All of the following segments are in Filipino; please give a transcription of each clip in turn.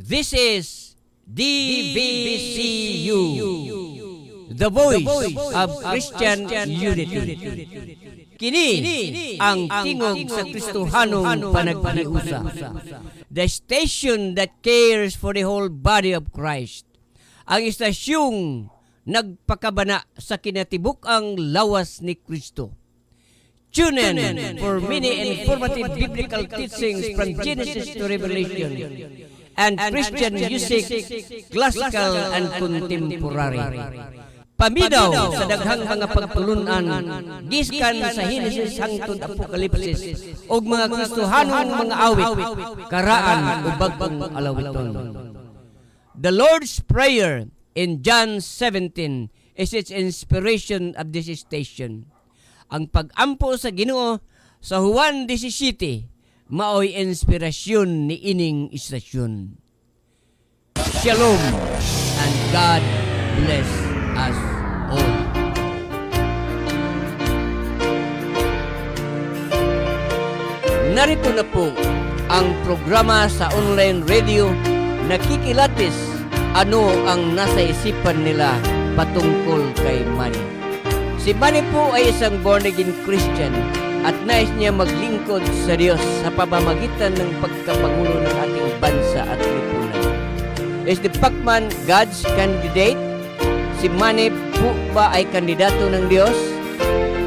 This is DVBCU, the voice of Christian Unity. Kini ang tingog sa Kristohanong panaghiusa, the station that cares for the whole body of Christ. Ang istasyong nagpakabana sa kinatibuk-ang lawas ni Kristo. Tune in for many informative biblical teachings from Genesis to Revelation and Christian music, classical and contemporary. Paminaw sa daghang mga pagtulunan, giskan sa Genesis hangtod Apokalipsis, og mga Kristohanong mga awit, karaan o bagong alawiton. The Lord's Prayer in John 17 is its inspiration of this station. Ang pag-ampo sa Ginoo sa Juan 17 maoy inspirasyon ni ining istasyon. Shalom and God bless us all. Narito na po ang programa sa online radio na kikilatis ano ang nasa isipan nila patungkol kay Manny. Si Manny po ay isang born-again Christian at nais niya maglingkod sa Diyos sa pamamagitan ng pagkapangulo ng ating bansa at lipunan. Is the Pacman God's candidate? Si Manny po ba ay kandidato ng Diyos?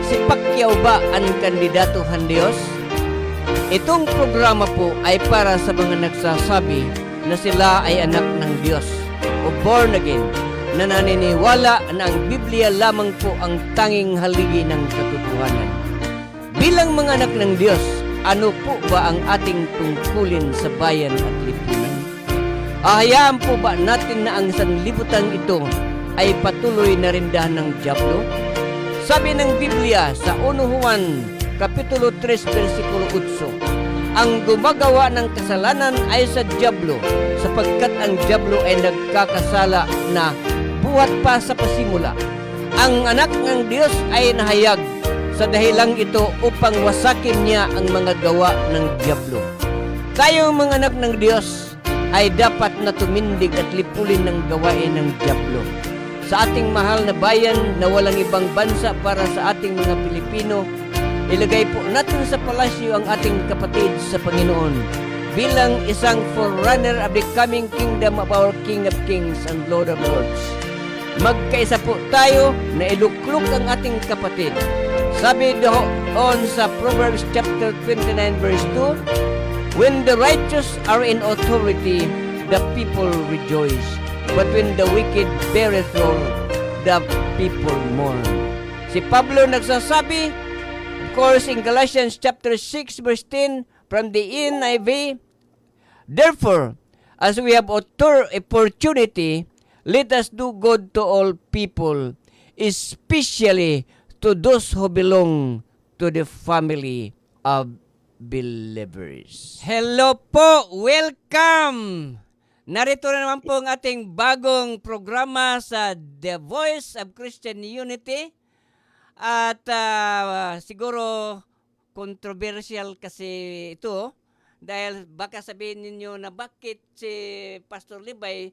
Si Pacquiao ba ang kandidatuhan Diyos? Itong programa po ay para sa mga nagsasabi na sila ay anak ng Diyos o born again, na naniniwala na ang Biblia lamang po ang tanging haligi ng katotohanan. Bilang mga anak ng Diyos, ano po ba ang ating tungkulin sa bayan at lipunan? Ahayaan po ba natin na ang sanlibutan ito ay patuloy na rindahan ng dyablo? Sabi ng Biblia sa 1 Juan Kapitulo 3, versikulo 8, ang gumagawa ng kasalanan ay sa dyablo, sapagkat ang dyablo ay nagkakasala na buhat pa sa pasimula. Ang anak ng Diyos ay nahayag sa dahilang ito upang wasakin niya ang mga gawa ng dyablo. Tayong mga anak ng Diyos ay dapat na tumindig at lipulin ng gawain ng dyablo. Sa ating mahal na bayan na walang ibang bansa para sa ating mga Pilipino, ilagay po natin sa palasyo ang ating kapatid sa Panginoon bilang isang forerunner of the coming kingdom of our King of Kings and Lord of Lords. Magkaisa po tayo na iluklok ang ating kapatid. Sabi doon sa Proverbs chapter 29 verse 2, when the righteous are in authority, the people rejoice. But when the wicked beareth rule, the people mourn. Si Pablo nagsasabi, of course, in Galatians chapter 6 verse 10 from the NIV, therefore, as we have opportunity, let us do good to all people, especially to those who belong to the family of believers. Hello po! Welcome! Narito na naman po ang ating bagong programa sa The Voice of Christian Unity. At siguro controversial kasi ito dahil baka sabihin ninyo na bakit si Pastor Libay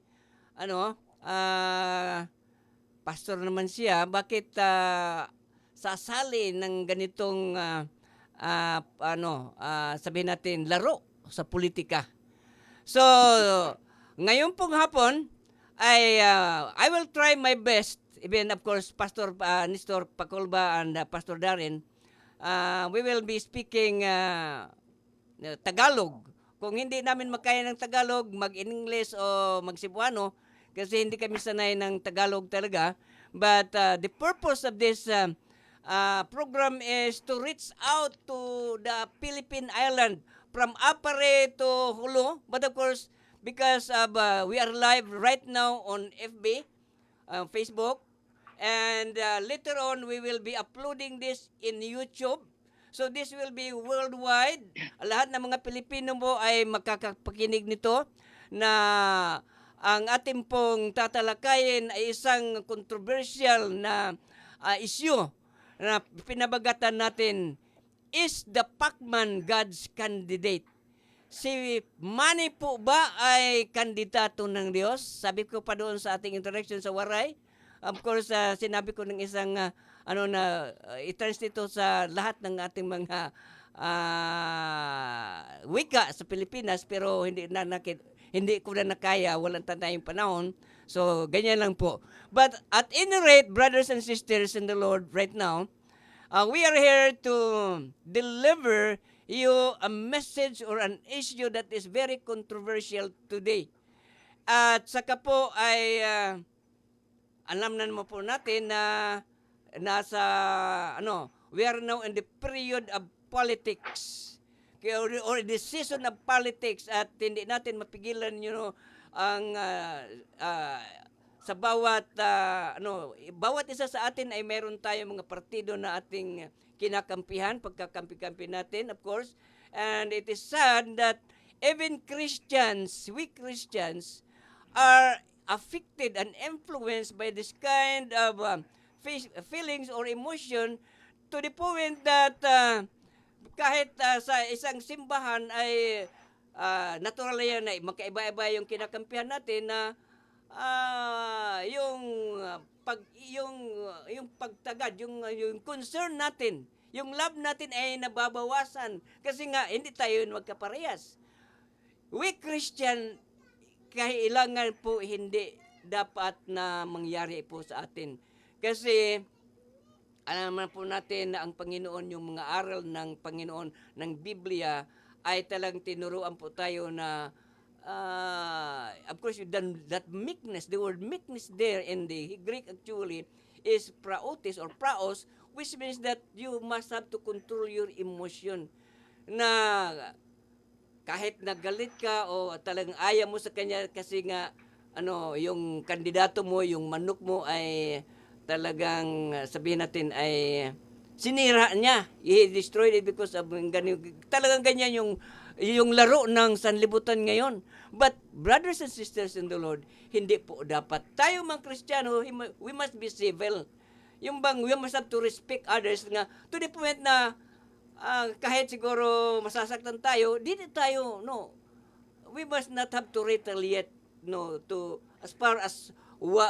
pastor naman siya, bakit sasali ng ganitong sabihin natin laro sa politika. So ngayon pong hapon ay I will try my best. Even of course Pastor Nestor Pacolba and Pastor Darren, we will be speaking Tagalog. Kung hindi namin makaya ng Tagalog, mag-English o mag-Cebuano kasi hindi kami sanay ng Tagalog talaga. But the purpose of this program is to reach out to the Philippine island from Apare to Hulu. But of course, because of we are live right now on FB, Facebook, and later on we will be uploading this in YouTube. So this will be worldwide. Lahat ng mga Pilipino mo ay makakapakinig nito na ang ating pong tatalakayin ay isang controversial na issue na pinabagatan natin, is the Pacman God's candidate? si Manny po ba ay kandidato ng Diyos? Sabi ko pa doon sa ating introduction sa Waray. Of course, sinabi ko ng isang i-translate ito sa lahat ng ating mga wika sa Pilipinas, pero hindi ko na nakaya, walang tayong panahon. So, ganyan lang po. But at any rate, brothers and sisters in the Lord right now, we are here to deliver you a message or an issue that is very controversial today. At saka po ay alam na naman po natin na nasa we are now in the period of politics or the season of politics, at hindi natin mapigilan ang sa bawat isa sa atin ay meron tayong mga partido na ating kinakampihan, pagkakampi-kampi natin, of course. And it is sad that even we Christians are affected and influenced by this kind of feelings or emotion, to the point that kahit sa isang simbahan ay natural yan na magkaiba-iba yung kinakampihan natin, na yung pagtagad, yung concern natin, yung love natin ay nababawasan kasi nga hindi tayo magkaparehas. We Christian, kailangan po hindi dapat na mangyari po sa atin. Kasi alam naman po natin na ang Panginoon, yung mga aral ng Panginoon ng Biblia ay talagang tinuruan po tayo na of course that meekness, the word meekness there in the Greek actually is praotis or praos, which means that you must have to control your emotion. Na kahit nagalit ka o talagang ayaw mo sa kanya kasi nga yung kandidato mo, yung manok mo ay talagang sabihin natin ay sinira niya. He destroyed it because of talagang ganyan yung laro ng sanlibutan ngayon. But brothers and sisters in the Lord, hindi po dapat. Tayo mga Kristiyano, we must be civil. Yung bang we must have to respect others, nga to the point na kahit siguro masasaktan tayo, we must not have to retaliate, to as far as war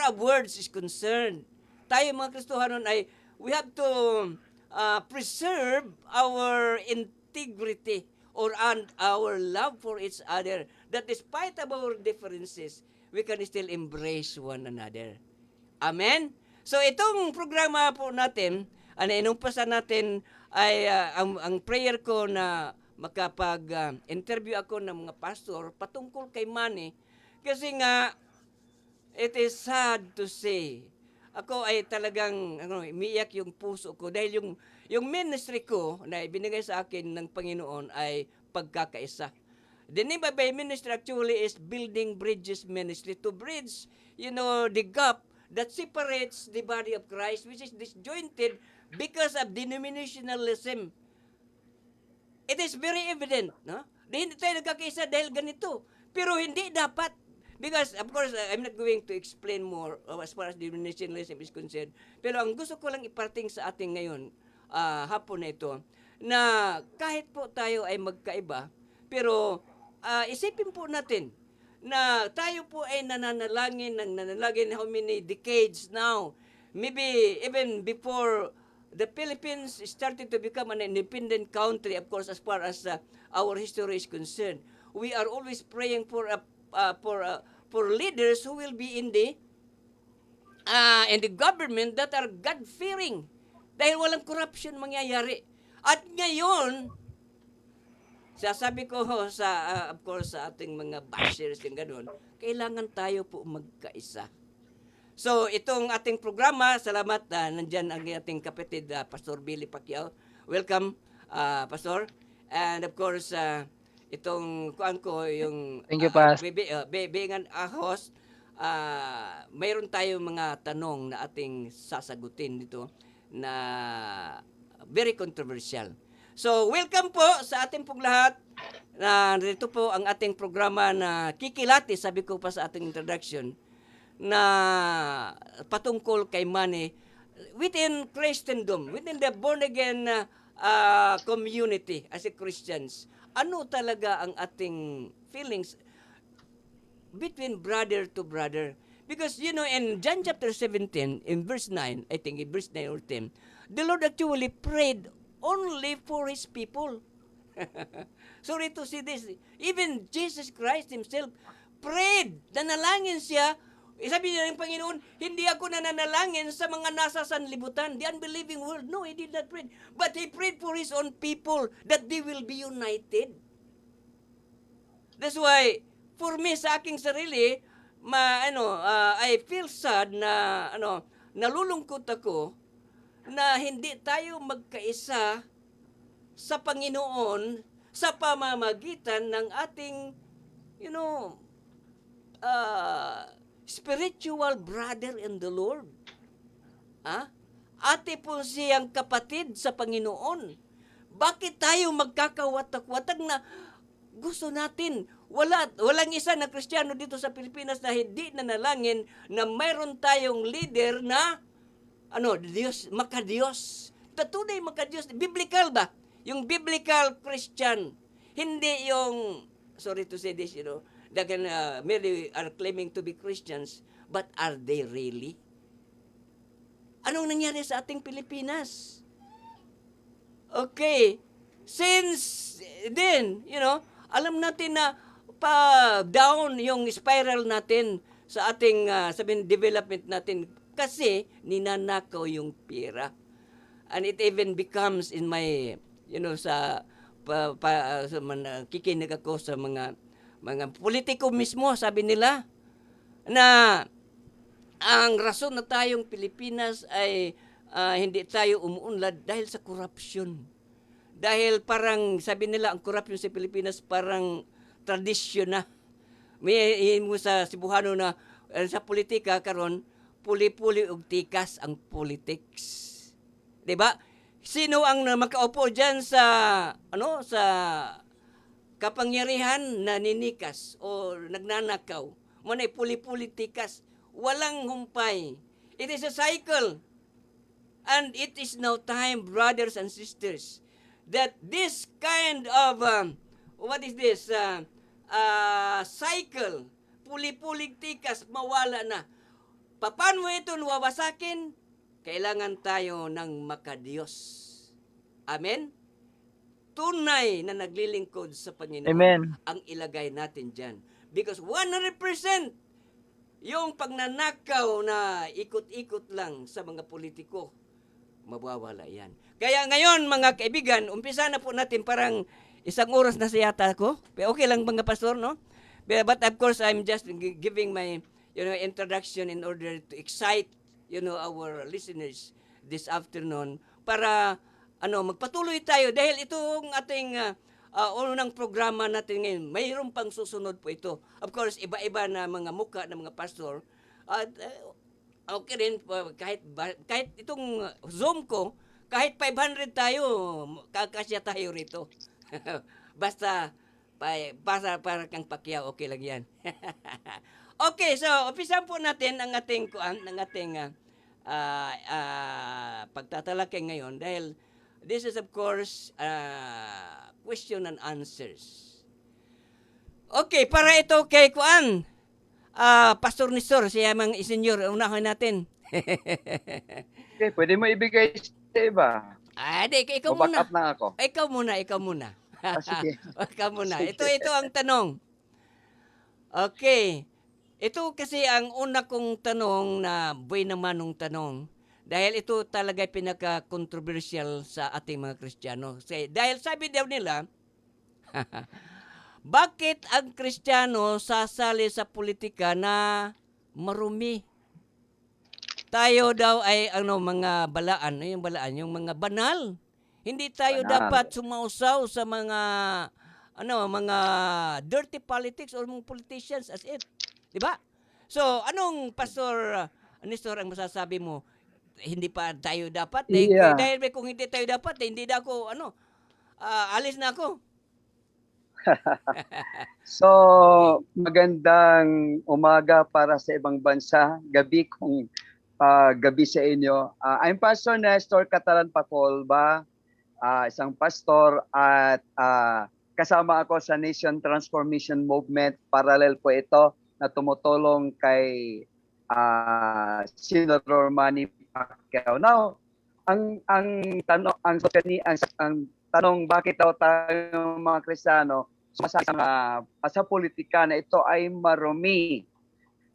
of words is concerned. Tayo mga Kristohanon ay we have to preserve our integrity and our love for each other, that despite of our differences, we can still embrace one another. Amen? So itong programa po natin, inumpasa natin ay ang prayer ko na makapag-interview ako ng mga pastor patungkol kay Manny, kasi nga it is sad to say, ako ay talagang umiiyak yung puso ko dahil yung ministry ko na ibinigay sa akin ng Panginoon ay pagkakaisa. The name of my ministry actually is Building Bridges Ministry, to bridge the gap that separates the body of Christ, which is disjointed because of denominationalism. It is very evident, no? Hindi tayo nagkakaisa dahil ganito. Pero hindi dapat. Because, of course, I'm not going to explain more as far as denominationalism is concerned. Pero ang gusto ko lang iparating sa ating ngayon, hapon na ito, na kahit po tayo ay magkaiba, pero isipin po natin na tayo po ay nananalangin how many decades now. Maybe even before the Philippines started to become an independent country, of course, as far as our history is concerned. We are always praying for leaders who will be in the government that are God-fearing, dahil walang corruption mangyayari. At ngayon, sasabi ko of course sa ating mga bashers yung gano'n, kailangan tayo po magkaisa. So itong ating programa, salamat, nandyan ang ating kapatid Pastor Billy Pacquiao. Welcome, Pastor. And of course, itong kuan ko yung Thank you, Pas. being an host, mayroon tayong mga tanong na ating sasagutin dito na very controversial. So welcome po sa ating pong lahat. Dito po ang ating programa na kikilati, sabi ko pa sa ating introduction, na patungkol kay Manny within Christendom, within the born again community as a Christians, ano talaga ang ating feelings between brother to brother? Because, in John chapter 17, in verse 9, I think in verse 9 or 10, the Lord actually prayed only for His people. Sorry to see this. Even Jesus Christ Himself prayed. Nanalangin siya. Sabi niya ng Panginoon, hindi ako nananalangin sa mga nasa sanlibutan, the unbelieving world. No, He did not pray. But He prayed for His own people that they will be united. That's why, for me, sa aking sarili, I feel sad na, nalulungkot ako na hindi tayo magkaisa sa Panginoon sa pamamagitan ng ating, spiritual brother in the Lord. Ate po siyang kapatid sa Panginoon. Bakit tayo magkakawatak-watak na gusto natin? Walang isa na Kristiyano dito sa Pilipinas na hindi nanalangin na mayroon tayong leader na Diyos, makadiyos. Tunay makadiyos. Biblical ba? Yung biblical Christian. Hindi yung, sorry to say this, that can merely are claiming to be Christians, but are they really? Anong nangyari sa ating Pilipinas? Okay. Since then, alam natin na pa-down yung spiral natin sa ating development natin kasi ninanakaw yung pera. And it even becomes in my, sa kikinig ako sa mga politiko mismo, sabi nila, na ang rason na tayong Pilipinas ay hindi tayo umuunlad dahil sa korupsyon. Dahil parang, sabi nila, ang korupsyon sa Pilipinas parang tradisyon na. May mo sa Cebuano na sa politika karon puli-puli og tikas ang politics. 'Di ba? Sino ang makaupo diyan sa sa kapangyarihan na ninikas o nagnanakaw? Manay puli-puli tikas, walang humpay. It is a cycle. And it is now time, brothers and sisters, that this kind of cycle, puli-pulig tikas, mawala na. Paano ito wawasakin? Kailangan tayo ng makadiyos. Amen? Tunay na naglilingkod sa Panginoon. Amen. Ang ilagay natin dyan. Because 100% yung pagnanakaw na ikot-ikot lang sa mga politiko, mawawala yan. Kaya ngayon, mga kaibigan, umpisa na po natin, parang 1 oras na siyata ako. Okay lang mga pastor, no? But of course, I'm just giving my introduction in order to excite our listeners this afternoon para magpatuloy tayo dahil itong ating unang programa natin ngayon, mayroon pang susunod po ito. Of course, iba-iba na mga muka ng mga pastor. At okay rin, kahit itong Zoom ko, kahit 500 tayo, kakasya tayo rito. Basta para kang Pacquiao, okay lang yan. Okay, so umpisan po natin ang ating pagtatalakay ngayon dahil this is of course question and answers. Okay, para ito kay Kuan, Pastor Nestor, siya mang isenyor, unahin natin. Okay, pwede mo ibigay sa iba. Ikaw Back muna. up na ako. Ikaw muna. Sige. Ikaw muna. Sige. Ito ang tanong. Okay. Ito kasi ang una kong tanong na buhay naman ng tanong. Dahil ito talaga pinaka-controversial sa ating mga Kristiyano. Dahil sabi daw nila, bakit ang Kristiyano sasali sa politika na marumi? Tayo daw ay mga balaan, yung mga banal. Hindi tayo dapat sumausaw sa mga dirty politics or mga politicians as it. 'Di ba? So, anong Pastor Nestor ang masasabi mo? Hindi pa tayo dapat Yeah. dahil kung hindi tayo dapat hindi na ako alis na ako. So, magandang umaga para sa ibang bansa, gabi kung gabi sa inyo. I'm Pastor Nestor Catalan Pacolba. isang pastor at kasama ako sa Nation Transformation Movement. Parallel po ito na tumutulong kay Senator Manny Pacquiao. Now, ang tanong bakit daw tayo mga Kristiyano sa politika na ito ay marumi.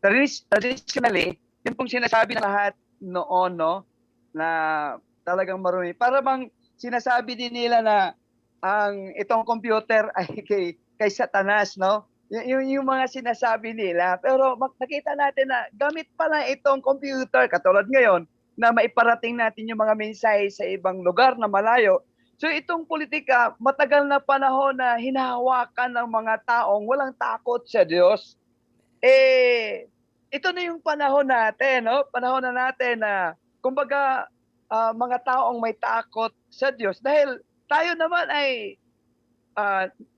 Traditionally, yun pong sinasabi ng lahat noon, no, na talagang marumi. Para bang sinasabi din nila na itong computer ay kay Satanas, no? Yung mga sinasabi nila. Pero nakita natin na gamit pala itong computer, katulad ngayon, na maiparating natin yung mga mensahe sa ibang lugar na malayo. So itong politika, matagal na panahon na hinahawakan ng mga taong walang takot sa Diyos. Ito na yung panahon natin, no? Panahon na natin na, kumbaga, mga taong may takot sa Diyos. Dahil tayo naman ay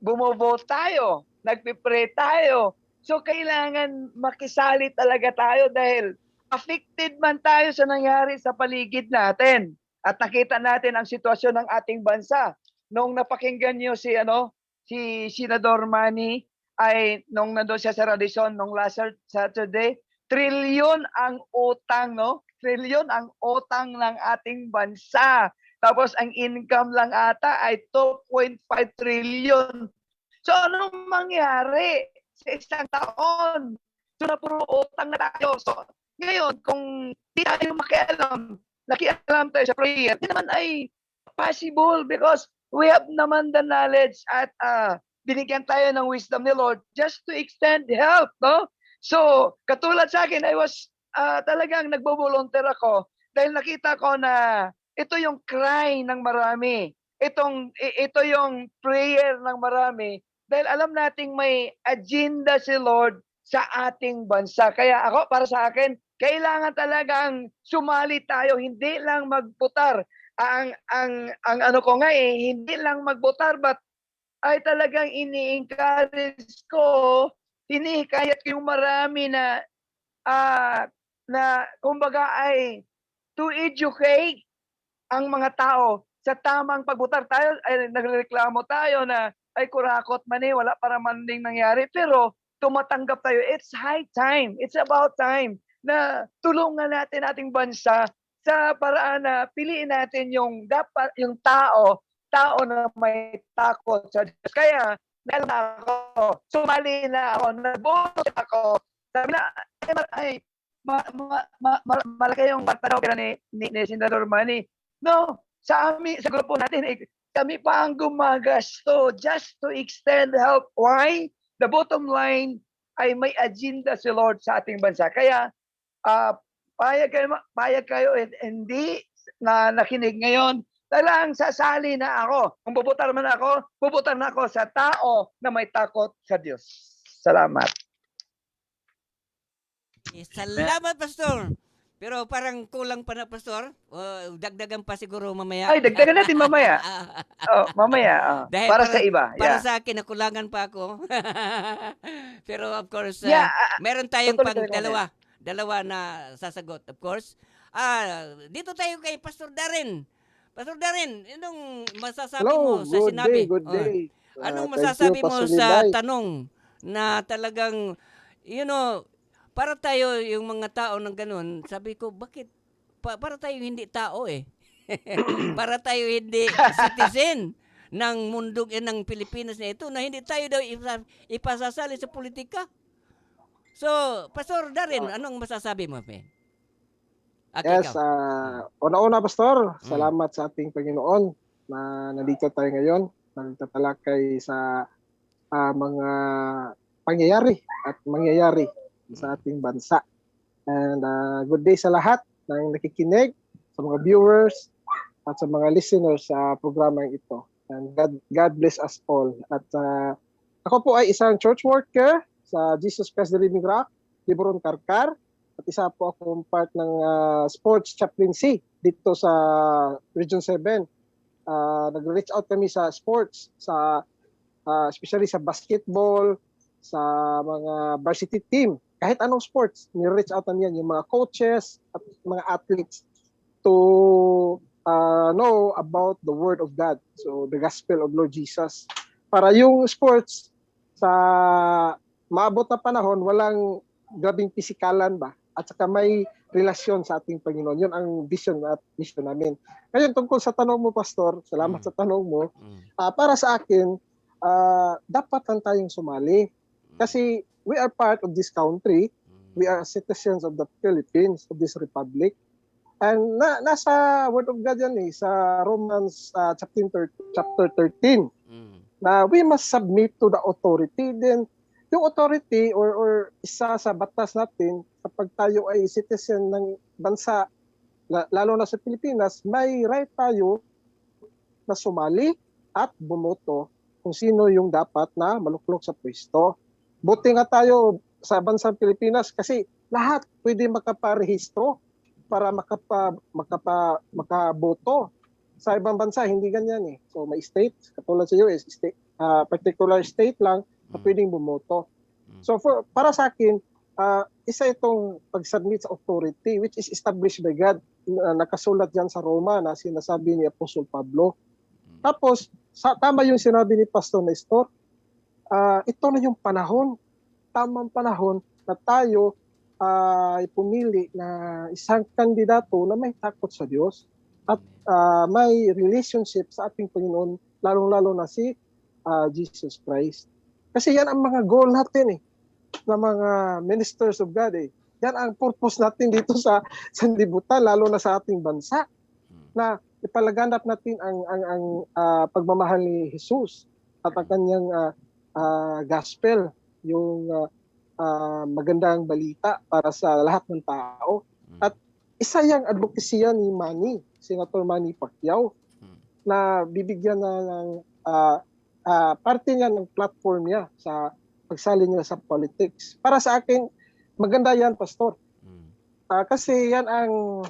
bumovote tayo, nagpipray tayo. So kailangan makisali talaga tayo dahil affected man tayo sa nangyari sa paligid natin. At nakita natin ang sitwasyon ng ating bansa. Nung napakinggan niyo si Senador Manny ay nung nandoon siya sa Radisson nung last Saturday, trilyon ang utang, no? Trilyon ang utang ng ating bansa. Tapos ang income lang ata ay 2.5 trillion. So anong mangyari sa isang taon? So na puro utang na tayo. So ngayon, kung di tayo nakialam tayo sa prayer, hindi naman ay possible because we have naman the knowledge at binigyan tayo ng wisdom ni Lord just to extend help, no? So, katulad sa akin, I was talagang nagbo-volunteer ako dahil nakita ko na ito yung cry ng marami. Ito yung prayer ng marami dahil alam nating may agenda si Lord sa ating bansa. Kaya ako, para sa akin, kailangan talagang sumali tayo, hindi lang magbutar. Ang ano ko nga hindi lang magbutar, but ay talagang ini-encourage ko, hinihikayat ko yung marami na kumbaga ay to educate ang mga tao sa tamang pagbutar. Tayo ay nagreklamo tayo na ay kurakot man wala para man ding nangyari, pero tumatanggap tayo. It's high time. It's about time na tulungan natin ating bansa sa paraan na piliin natin yung tao na may takot sa Diyos. Kaya sumali na ako, nagboto ako. Sabi na, malaki yung patanaw ni Senador Manny. No, sa grupo natin, kami pa ang gumagasto just to extend help. Why? The bottom line ay may agenda si Lord sa ating bansa. Kaya, payag kayo hindi na nakinig ngayon, talagang sasali na ako. Kung puputar man ako, puputar na ako sa tao na may takot sa Diyos. Salamat. Salamat, Pastor. Pero parang kulang pa na, Pastor. Dagdagan pa siguro mamaya. Ay, dagdagan natin mamaya. Mamaya. Para sa iba. Para sa akin, nakulangan pa ako. Pero of course, meron tayong dalawa na sasagot, of course. Dito tayo kay Pastor Darren. Pastor Darren, anong masasabi mo sa sinabi? Good day. Anong masasabi mo sa tanong na talagang, para tayo yung mga tao ng ganun, sabi ko, bakit? Para tayo hindi tao para tayo hindi citizen ng mundo ng Pilipinas na ito, na hindi tayo daw ipasasali sa politika. So, Pastor Darren, anong masasabi mo, Pe? Yes, una-una, Pastor, salamat sa ating Panginoon na nandito tayo ngayon, nagtatalakay sa mga pangyayari at mangyayari sa ating bansa. And good day sa lahat ng nakikinig, sa mga viewers, at sa mga listeners sa programang ito. And God bless us all. At ako po ay isang church worker sa Jesus Christ the Living Rock, Liboron, Karkar. At isa po akong part ng sports chaplaincy dito sa Region 7. Nag-reach out kami sa sports, especially sa basketball, sa mga varsity team. Kahit anong sports, ni-reach out namin yan, yung mga coaches at mga athletes to know about the Word of God. So, the Gospel of Lord Jesus. Para yung sports, sa maabot na panahon, walang grabing pisikalan ba? At saka may relasyon sa ating Panginoon. Yun ang vision at mission namin. Ngayon, tungkol sa tanong mo, Pastor, salamat sa tanong mo. Para sa akin, dapat lang tayong sumali. Kasi we are part of this country. We are citizens of the Philippines, of this republic. And nasa Word of God yan sa Romans chapter 13, na we must submit to the authority. Then, yung authority or isa sa batas natin, kapag tayo ay citizen ng bansa, lalo na sa Pilipinas, may right tayo na sumali at bumoto kung sino yung dapat na maluklok sa pwesto. Buti nga tayo sa bansang Pilipinas kasi lahat pwede makaparehistro para makaboto. Sa ibang bansa, hindi ganyan So may state, katulad sa US, state, particular state lang na pwedeng bumoto. So para sa akin, isa itong pag-submit sa authority which is established by God. Nakasulat yan sa Roma na sinasabi ni Apostol Pablo. Tapos, tama yung sinabi ni Pastor Nestor, ito na yung panahon, tamang panahon na tayo ay pumili na isang kandidato na may takot sa Diyos at may relationship sa ating Panginoon, lalong-lalo na si Jesus Christ. Kasi yan ang mga goal natin na mga ministers of God Yan ang purpose natin dito sa sanlibutan, lalo na sa ating bansa, na ipalaganap natin ang pagmamahal ni Jesus at ang kanyang gospel, yung magandang balita para sa lahat ng tao. At isa yung advocacy ni Senator Manny Pacquiao, na bibigyan na ng parte niya ng platform niya sa pagsali niya sa politics. Para sa akin, maganda yan, Pastor. Kasi yan ang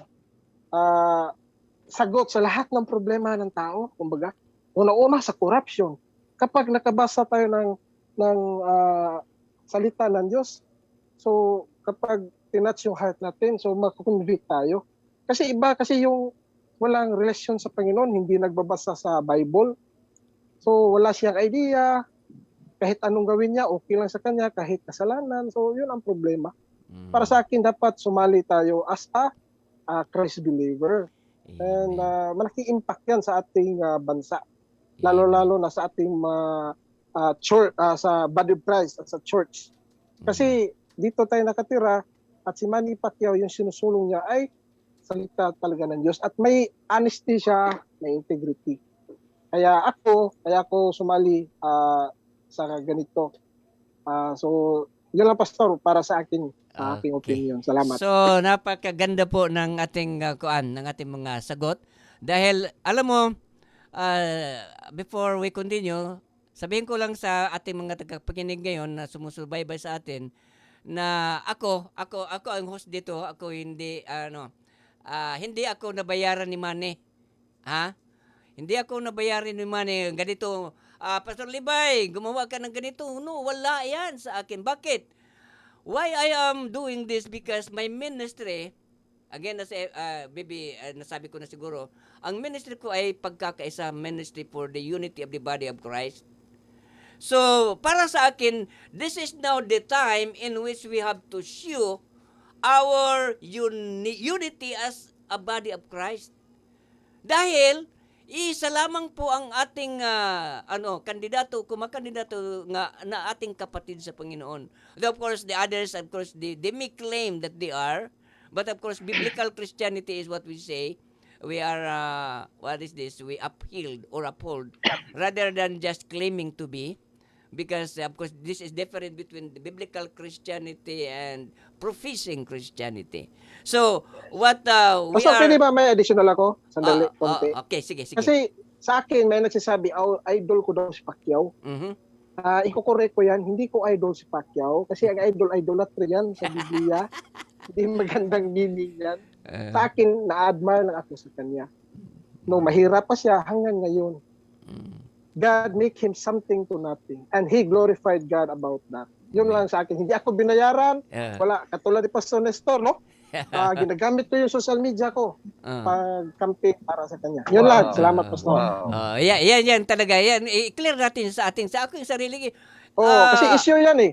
sagot sa lahat ng problema ng tao. Kumbaga, una-una sa corruption. Kapag nakabasa tayo ng salita ng Diyos, so kapag tinatch yung heart natin, so makukonvict tayo. Kasi iba kasi yung walang relasyon sa Panginoon, hindi nagbabasa sa Bible. So wala siyang idea, kahit anong gawin niya, okay lang sa kanya, kahit kasalanan. So yun ang problema. Para sa akin, dapat sumali tayo as a Christ believer. And malaking impact yan sa ating bansa. Lalo-lalo na sa ating church, sa body of Christ at sa church. Kasi dito tayo nakatira at si Manny Pacquiao, yung sinusulong niya ay salita talaga ng Diyos. At may honesty siya, may integrity. Kaya ako sumali sa ganito. So, yun lang, Pastor, para sa akin, aking opinion. Salamat. So, napakaganda po ng ating ng ating mga sagot. Dahil, alam mo, before we continue, sabihin ko lang sa ating mga tagapakinig ngayon na sumusubaybay sa atin na ako ang host dito. Ako hindi ako nabayaran ni Manny. Hindi ako nabayaran ni Manny. Ganito, Pastor Libay, gumawa ka ng ganito. No, wala yan sa akin. Bakit? Why I am doing this? Because my ministry, again, nasabi ko na siguro, ang ministry ko ay pagkakaisa ministry for the unity of the body of Christ. So, para sa akin, this is now the time in which we have to show our unity as a body of Christ. Dahil, isa lamang po ang ating kandidato, kumakandidato na ating kapatid sa Panginoon. Of course, the others, of course, they may claim that they are, but of course, biblical Christianity is what we say. We are, we uphold, rather than just claiming to be. Because, of course, this is different between the biblical Christianity and professing Christianity. So, what Pastor, pwede ba may additional ako? Sandali, konti. Okay, sige. Kasi sa akin, may nagsasabi, idol ko daw si Pacquiao. Iko-correct ko yan, hindi ko idol si Pacquiao. Kasi ang idolatry yan sa Biblia. Hindi magandang meaning yan. Sa akin, na-admire lang ako sa kanya. No, mahirap pa siya hanggang ngayon. God make him something to nothing. And he glorified God about that. Yun lang sa akin. Hindi ako binayaran. Wala. Katulad ni Pastor Nestor, no? Ginagamit ko yung social media ko Ah. pag-campaign para sa kanya. Yun lang. Salamat, Pastor. Wow. Yan talaga. Yan, i-clear natin sa aking sarili. Kasi issue yan eh.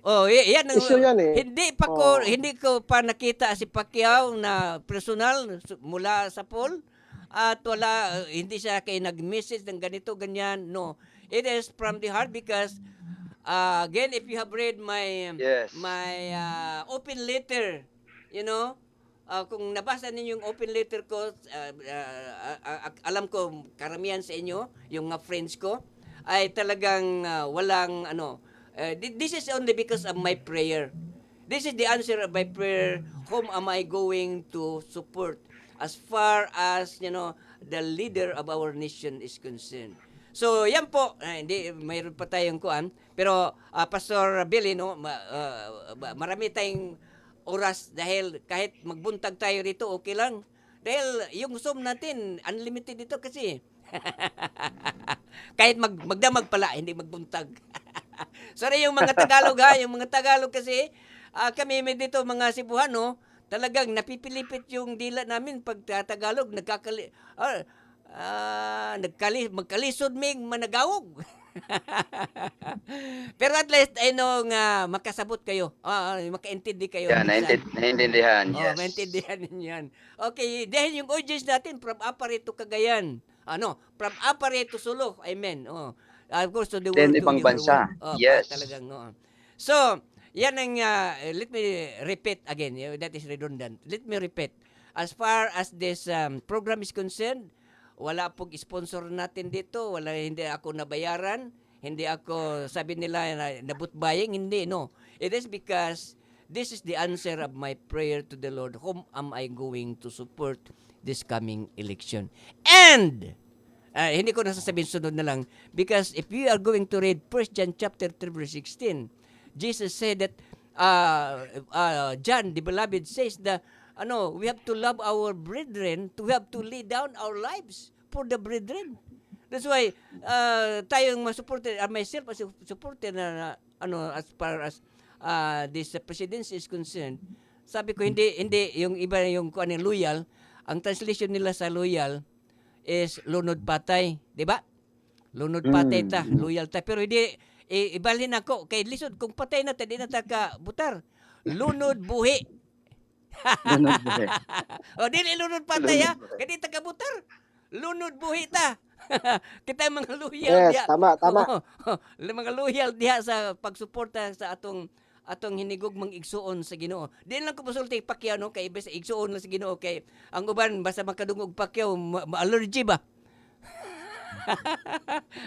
Yan ang, Issue yan eh. hindi ko pa nakita si Pacquiao na personal mula sa poll at wala, hindi siya kay nag-message ng ganito, ganyan. No. It is from the heart because again, if you have read my Yes. open letter, kung nabasa ninyo yung open letter ko, alam ko karamihan sa inyo, yung mga friends ko, ay talagang walang this is only because of my prayer. This is the answer of my prayer. Whom am I going to support as far as, the leader of our nation is concerned? So, yan po. Hindi, mayroon pa tayong kuan. Pero, Pastor Billy, marami tayong oras dahil kahit magbuntag tayo dito, okay lang. Dahil yung Zoom natin, unlimited dito kasi. Kahit magdamag pala, hindi magbuntag. Sorry yung mga Tagalog ha, yung mga Tagalog kasi, kami may dito mga Cebuano, talagang napipilipit yung dila namin pag Tagalog, magkalisod may managawog. Pero at least ay makasabot kayo. Makaintindi kayo. Yeah, naiintindihan. Oh, Yes. maintindihan ninyo yan. Okay, dahil yung audience natin from Apare to Cagayan. From Apare to Sulu. Amen. Of course, to the Then world. ibang to the bansa. world. Yes. Talagang, So, yan ang, let me repeat again. That is redundant. Let me repeat. As far as this program is concerned, wala pong sponsor natin dito. Hindi ako nabayaran. Hindi ako, sabi nila, nabutbaying. Hindi, no. It is because this is the answer of my prayer to the Lord. Whom am I going to support this coming election? And, hindi ko nasasabihin sunod na lang. Because if you are going to read 1 John chapter 3 verse 16, Jesus said that, John, the beloved, says that, we have to love our brethren, we have to lay down our lives for the brethren. That's why tayong supporter, myself as a supporter na as far as this presidency is concerned, sabi ko hindi yung iba yung loyal, ang translation nila sa loyal is lunod patay, di ba? Lunod patay ta, loyal ta. Pero hindi ibalhin ako kay lisod kung patay na ta di na ta ka butar. Lunod buhi. Lunod buhi. Dili lunod patay ha. Kadi ta ka butar. Lunod buhi ta. Kita mga loyal Yes, tama. Mga loyal diha sa pagsuporta sa atong hinigugmang igsuon sa Ginoo. Di lang ko pasulti Pacquiao kay iba sa igsuon lang sa Ginoo kay ang uban basta makadungog Pacquiao ma-allergy ba?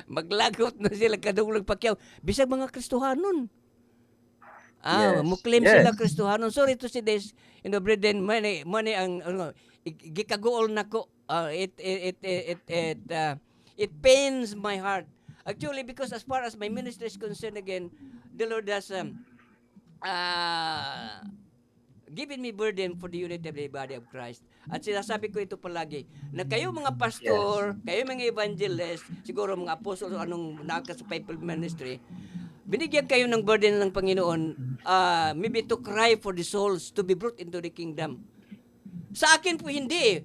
Maglagot na sila kadungog Pacquiao bisag mga Kristohanon. Yes, Muslim yes. sila Kristohanon. Sorry to say this, brethren, money ang gikagool nako. It pains my heart. Actually, because as far as my ministry is concerned, again, the Lord has given me burden for the unity of the body of Christ. At sinasabi ko ito palagi, na kayo mga pastor, kayo mga evangelist, siguro mga apostol, anong naka sa papal ministry, binigyan kayo ng burden ng Panginoon, maybe to cry for the souls to be brought into the kingdom. Sa akin po hindi.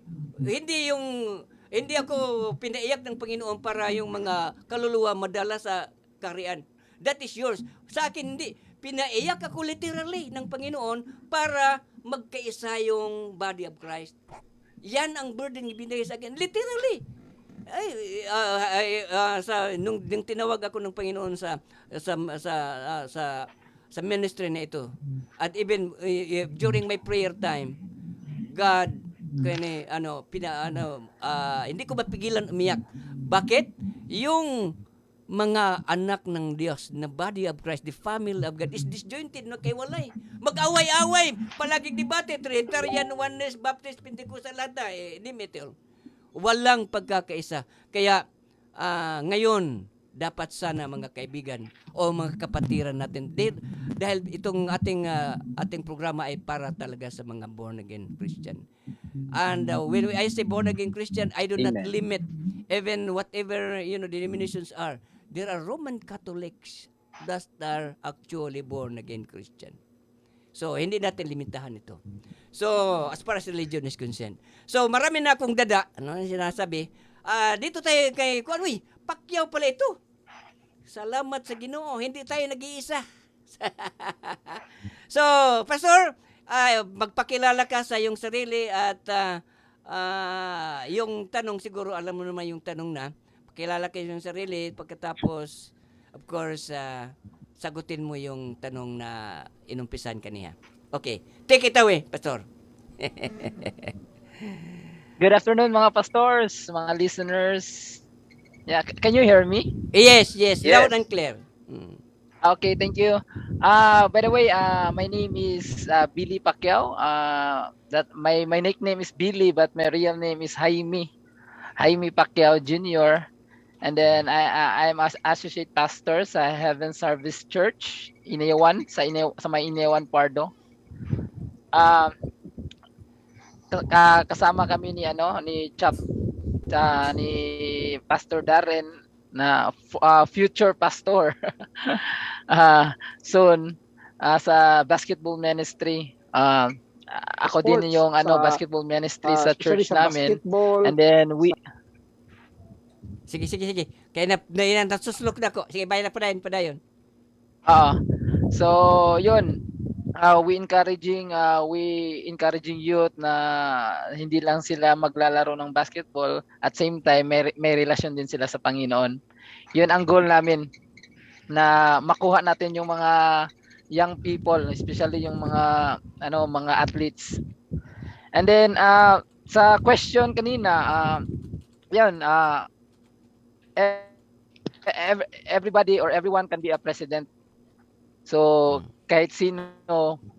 Hindi ako pinaiyak ng Panginoon para yung mga kaluluwa madala sa kaharian. That is yours. Sa akin hindi. Pinaiyak ako literally ng Panginoon para magkaisa yung body of Christ. Yan ang burden na binigay sa akin. Literally. Nung tinawag ako ng Panginoon sa ministry na ito. At even during my prayer time, God hindi ko mapigilan umiyak. Bakit? Yung mga anak ng Diyos na body of Christ, the family of God is disjointed, kaiwalay. Mag-away-away, palaging debate, Trinitarian, Oneness, Baptist, Pentecostal, limited. Walang pagkakaisa. Kaya ngayon, dapat sana mga kaibigan o mga kapatiran natin dahil itong ating programa ay para talaga sa mga born again Christian. And when I say born again Christian, I do not Amen. limit even whatever denominations are. There are Roman Catholics that are actually born again Christian. So, hindi natin limitahan ito. So, as far as religion is concerned. So, marami na akong dada, ano yung sinasabi, dito tayo kay, Pacquiao pala ito. Salamat sa Ginoo, hindi tayo nag-iisa. So, Pastor, magpakilala ka sa iyong sarili at yung tanong siguro, alam mo naman yung tanong na, pakilala ka sa iyong sarili, pagkatapos, of course, sagutin mo yung tanong na inumpisan kaniya. Okay, take it away, Pastor. Good afternoon mga pastors, mga listeners. Yeah, can you hear me? Yes, Yes. loud and clear. Okay, thank you. By the way, my name is Billy Pacquiao. That my nickname is Billy, but my real name is Jaime Pacquiao Jr. And then I'm associate pastor sa Heaven Service Church Inewan sa may Inewan Pardo. Kasama kami ni Chap ni Pastor Darren na future pastor soon sa basketball ministry. Ako din yung basketball ministry sa church namin. Basketball. And then Sige. Kaya nasuslok na ko. Sige, bayan na padayon. So yun, we encouraging youth na hindi lang sila maglalaro ng basketball, at same time may relasyon din sila sa Panginoon. Yun ang goal namin, na makuha natin yung mga young people, especially yung mga athletes. And then sa question kanina, everybody or everyone can be a president. So kahit sino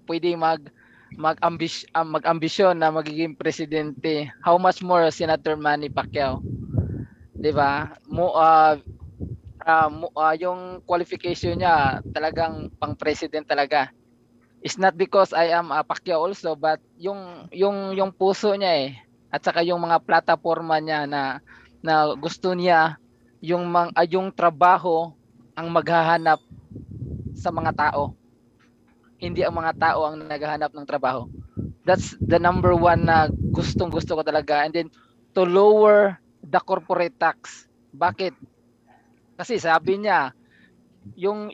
pwede mag-ambisyon na magiging presidente. How much more Senator Manny Pacquiao? 'Di ba? Yung qualification niya talagang pang-president talaga. It's not because I am a Pacquiao also, but yung puso niya at saka yung mga plataforma niya na gusto niya yung trabaho ang maghahanap sa mga tao. Hindi ang mga tao ang naghahanap ng trabaho. That's the number one na gustong-gusto ko talaga. And then to lower the corporate tax. Bakit? Kasi sabi niya, yung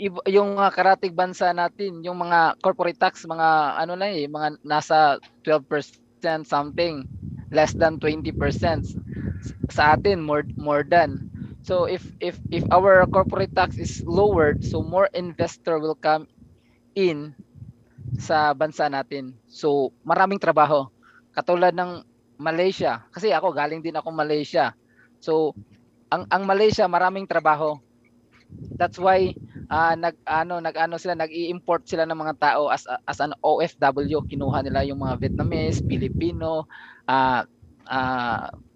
karatig bansa natin, yung mga corporate tax, mga mga nasa 12% something, less than 20%. Sa atin more than. So if our corporate tax is lowered, so more investor will come in sa bansa natin. So maraming trabaho. Katulad ng Malaysia, kasi galing din ako Malaysia. So ang Malaysia maraming trabaho. That's why nag-i-import sila ng mga tao as an OFW. Kinuha nila yung mga Vietnamese, Filipino,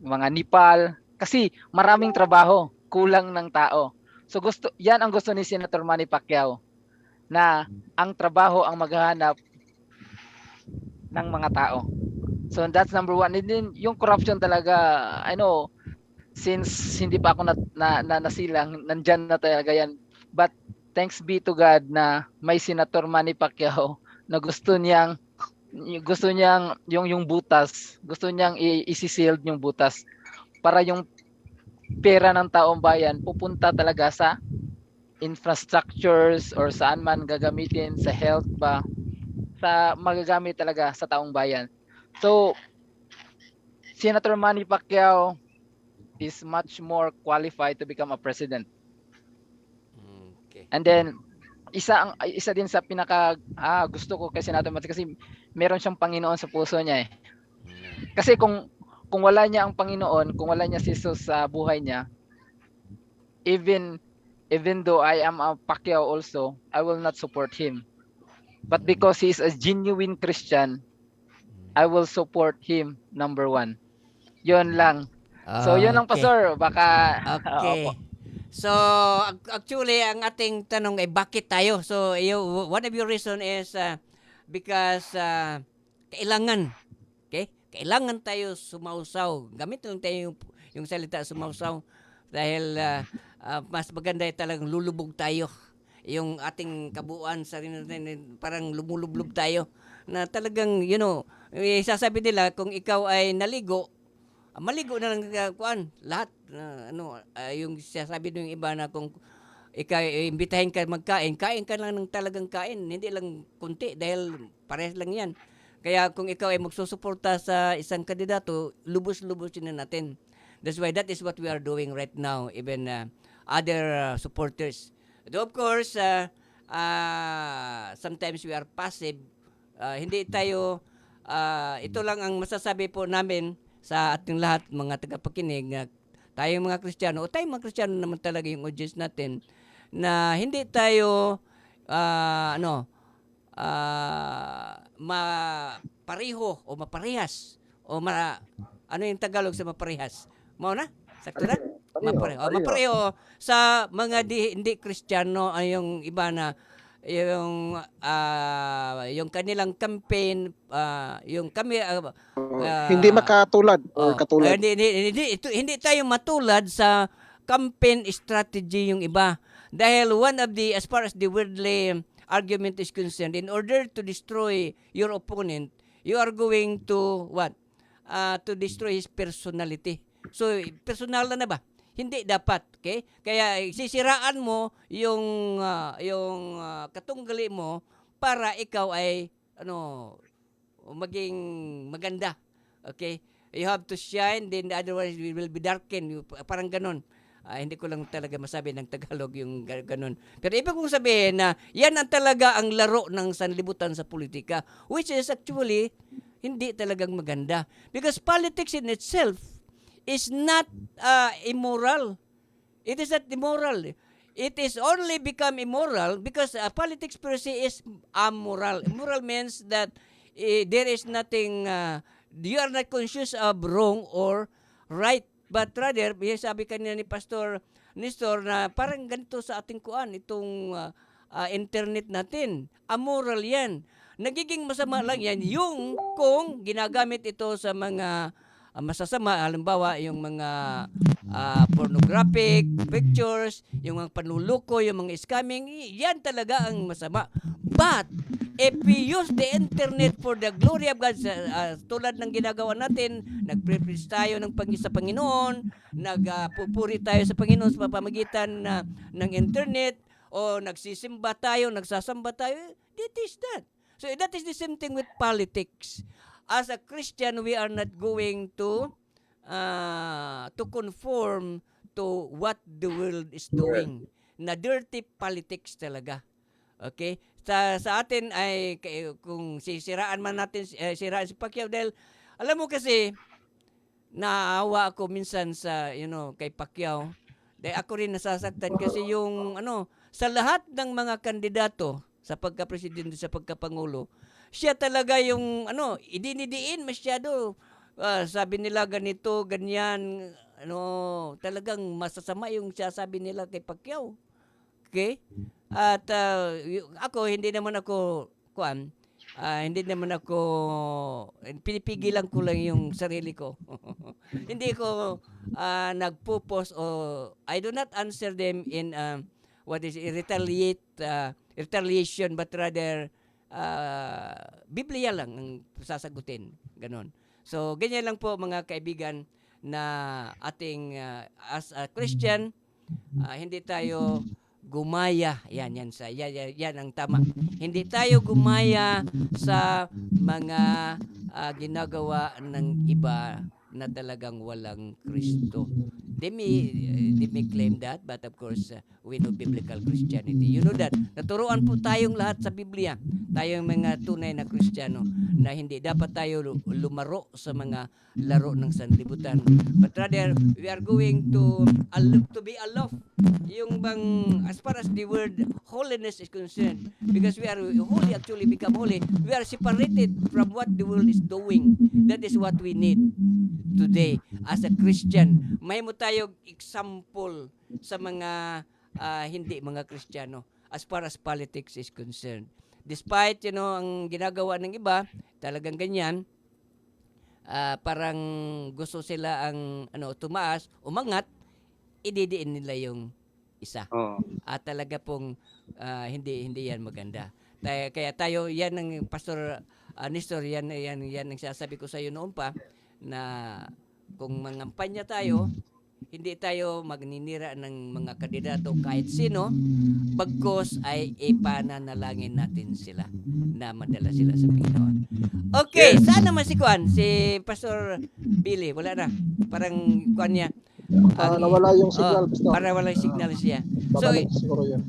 mga Nepal, kasi maraming trabaho, kulang ng tao. So yan ang gusto ni Senator Manny Pacquiao, na ang trabaho ang maghahanap ng mga tao. So that's number one. And then yung corruption talaga, I know, since hindi pa ako nasilang, nandyan na talaga yan. But thanks be to God na may Senator Manny Pacquiao na gusto niyang yung butas, gusto niyang i-shield yung butas para yung pera ng taong bayan pupunta talaga sa infrastructures or saan man gagamitin, sa health ba, sa magagamit talaga sa taong bayan. So Senator Manny Pacquiao is much more qualified to become a president. Okay. And then isa din sa pinaka gusto ko kay Senator Manny, kasi meron siyang Panginoon sa puso niya . Kasi kung wala niya ang Panginoon, kung wala niya si Jesus sa buhay niya, even though I am a Pacquiao also, I will not support him. But because he is a genuine Christian, I will support him, number one. Yon lang. So yun lang, Pastor. Baka Okay. So actually ang ating tanong ay bakit tayo? So one of your reason is because kailangan, okay? Kailangan tayo sumausaw. Gamitin tayo yung salita sumausaw dahil mas maganda ay talagang lulubog tayo. yung ating kabuuan sa parang lumulublob tayo na talagang sasabi nila kung ikaw ay naligo, maligo na lang kuan lahat yung sasabi ng iba na kung ikaw imbitahin ka magkain, kain ka lang ng talagang kain, hindi lang kunti dahil parehas lang yan. Kaya kung ikaw ay magsusuporta sa isang kandidato, lubos-lubosin na natin. That's why that is what we are doing right now, even other supporters. Though of course, sometimes we are passive. Hindi tayo, ito lang ang masasabi po namin sa ating lahat, mga tagapakinig, na tayong mga Kristiyano, o tayong mga Kristiyano naman talaga yung audience natin, na hindi tayo, mapareho o maparehas, o ano yung Tagalog sa maparehas? Mao na? Sakto na? Mapareho sa mga hindi Kristiyano ay yung iba na yung kanilang campaign yung kami Hindi makatulad or katulad. hindi tayo matulad sa campaign strategy yung iba dahil one of the as far as the worldly argument is concerned, in order to destroy your opponent, you are going to what? To destroy his personality. So, personal na ba? Hindi dapat, okay? Kaya sisiraan mo yung katunggali mo para ikaw ay maging maganda. Okay? You have to shine, then otherwise we will be darkened. Parang ganun. Hindi ko lang talaga masabi ng Tagalog yung ganun. Pero ibig kong sabihin na yan ang talaga ang laro ng sanlibutan sa politika, which is actually hindi talagang maganda. Because politics in itself is not immoral. It is not immoral. It is only become immoral because politics per se is amoral. Immoral means that there is nothing, you are not conscious of wrong or right. But rather, sabi kanina ni Pastor Nestor na parang ganito sa ating kuan, itong internet natin. Amoral yan. Nagiging masama lang yan yung kung ginagamit ito sa mga masasama, halimbawa yung mga pornographic pictures, yung mga panluluko, yung mga scamming, yan talaga ang masama. But if we use the internet for the glory of God, tulad ng ginagawa natin, nagpre-preach tayo ng sa Panginoon, nagpupuri tayo sa Panginoon sa pamamagitan ng internet, o nagsisimba tayo, nagsasamba tayo, that is that. So that is the same thing with politics. As a Christian, we are not going to conform to what the world is doing. Na dirty politics talaga. Okay? Sa atin ay kung sisiraan man natin siraan si Pacquiao dahil alam mo kasi naawa ako minsan sa kay Pacquiao. Dahil ako rin nasasaktan kasi yung sa lahat ng mga kandidato sa pagka-presidente, sa pagkapangulo, siya talaga yung idinidiin masyado. Sabi nila ganito, ganyan, talagang masasama yung sabi nila kay Pacquiao. Okay? At hindi naman ako pinipigilan ko lang yung sarili ko. Hindi ko nagpo-post o I do not answer them in retaliation, but rather Biblia lang ang sasagutin. Ganon. So, ganyan lang po mga kaibigan na ating as a Christian, hindi tayo gumaya. Yan ang tama. Hindi tayo gumaya sa mga ginagawa ng iba na talagang walang Kristo. They may claim that, but of course, we know biblical Christianity. You know that. Naturuan po tayong lahat sa Biblia, tayong mga tunay na Kristiyano, na hindi dapat tayo lumaro sa mga laro ng sanlibutan. But rather, we are going to be aloft. Yung bang, as far as the word holiness is concerned, because we are holy, actually become holy, we are separated from what the world is doing. That is what we need today as a Christian. May mo tayo example sa mga hindi mga Kristiyano as far as politics is concerned. Despite ang ginagawa ng iba, talagang ganyan, parang gusto sila ang tumaas, umangat, ididiin nila yung isa. Oh. At talaga pong hindi yan maganda. Kaya tayo, yan ang Pastor Nestor, yan ang sasabi ko sa iyo noon pa, na kung mangampanya tayo, hindi tayo magninira ng mga kandidato kahit sino, bagkos ay ipananalangin natin sila na madala sila sa Panginoon. Okay, saan naman si Kuan? Si Pastor Billy, wala na. Parang Kuan niya. Nawala yung signal, Pastor. Para walang signal siya. So, Babalik siguro yun.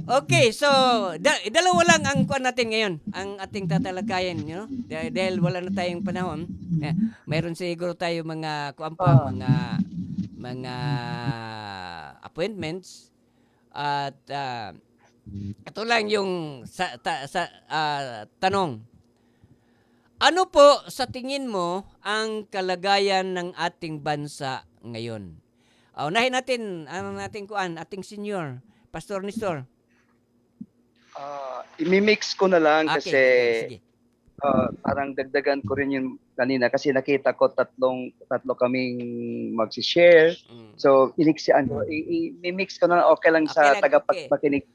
okay, so dalawa lang ang kuan natin ngayon, ang ating tatalakayin, dahil wala na tayong panahon. Mayroon siguro tayo mga kuan pa, mga appointments at ito lang yung tanong. Ano po sa tingin mo ang kalagayan ng ating bansa ngayon? Unahin natin ating senior, Pastor Nestor. Imimix ko na lang kasi Sige. parang dagdagan ko rin yung kanina kasi nakita ko tatlo kaming magsi-share. So, iniksian ko. I-mix ko na lang. Okay lang sa Okay lang, tagapagpakinig.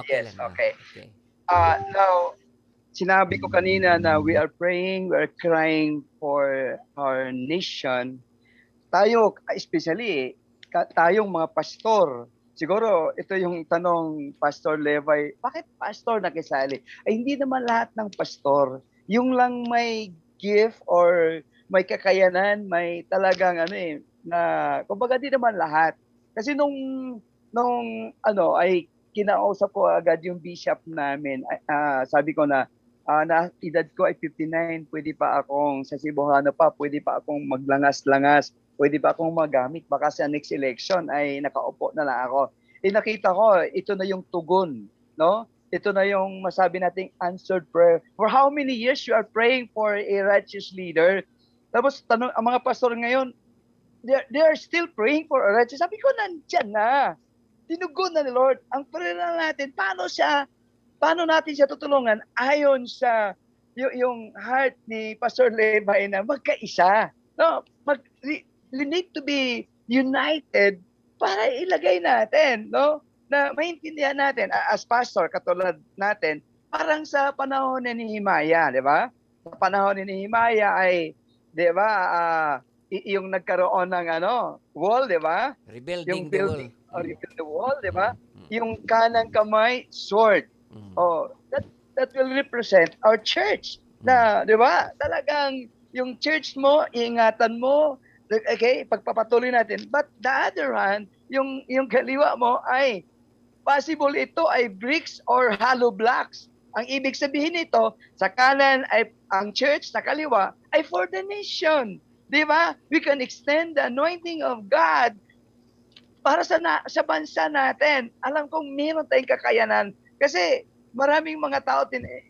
Okay Yes, lang. okay. Okay. Now, sinabi ko kanina na we are praying, we are crying for our nation. Tayo, especially, tayong mga pastor, siguro ito yung tanong, Pastor Levi, bakit pastor nakisali? Ay hindi naman lahat ng pastor. Yung lang may gift or may kakayanan, may talagang na kumbaga di naman lahat. Kasi nung ay kinausap ko agad yung bishop namin. Sabi ko na edad ko ay 59, pwede pa akong sa Cebuano pa, pwede pa akong maglangas-langas, pwede pa akong magamit, baka sa next election ay nakaupo na lang ako. Nakita ko, ito na yung tugon, no? Ito na yung masabi nating answered prayer. For how many years you are praying for a righteous leader? Tapos tanong, ang mga pastor ngayon, they are still praying for a righteous. Sabi ko, nandyan na. Tinugon na ni Lord. Ang prayer na natin, paano natin siya tutulungan ayon sa yung heart ni Pastor Levi na magkaisa. No, we need to be united para ilagay natin, no? Na maintindihan natin as pastor katulad natin, parang sa panahon ni Nehemiah, 'di ba? Sa panahon ni Nehemiah ay 'di ba yung nagkaroon ng wall, 'di ba? Rebuilding the wall, 'di ba? Yung kanang kamay sword. That will represent our church. Na, 'di ba? Talagang yung church mo, iingatan mo, okay, pagpapatuloy natin. But the other hand, yung kaliwa mo ay possible ito ay bricks or hollow blocks. Ang ibig sabihin nito, sa kanan ay ang church, sa kaliwa ay for the nation. 'Di ba? We can extend the anointing of God para sa bansa natin. Alam kong meron tayong kakayanan kasi maraming mga tao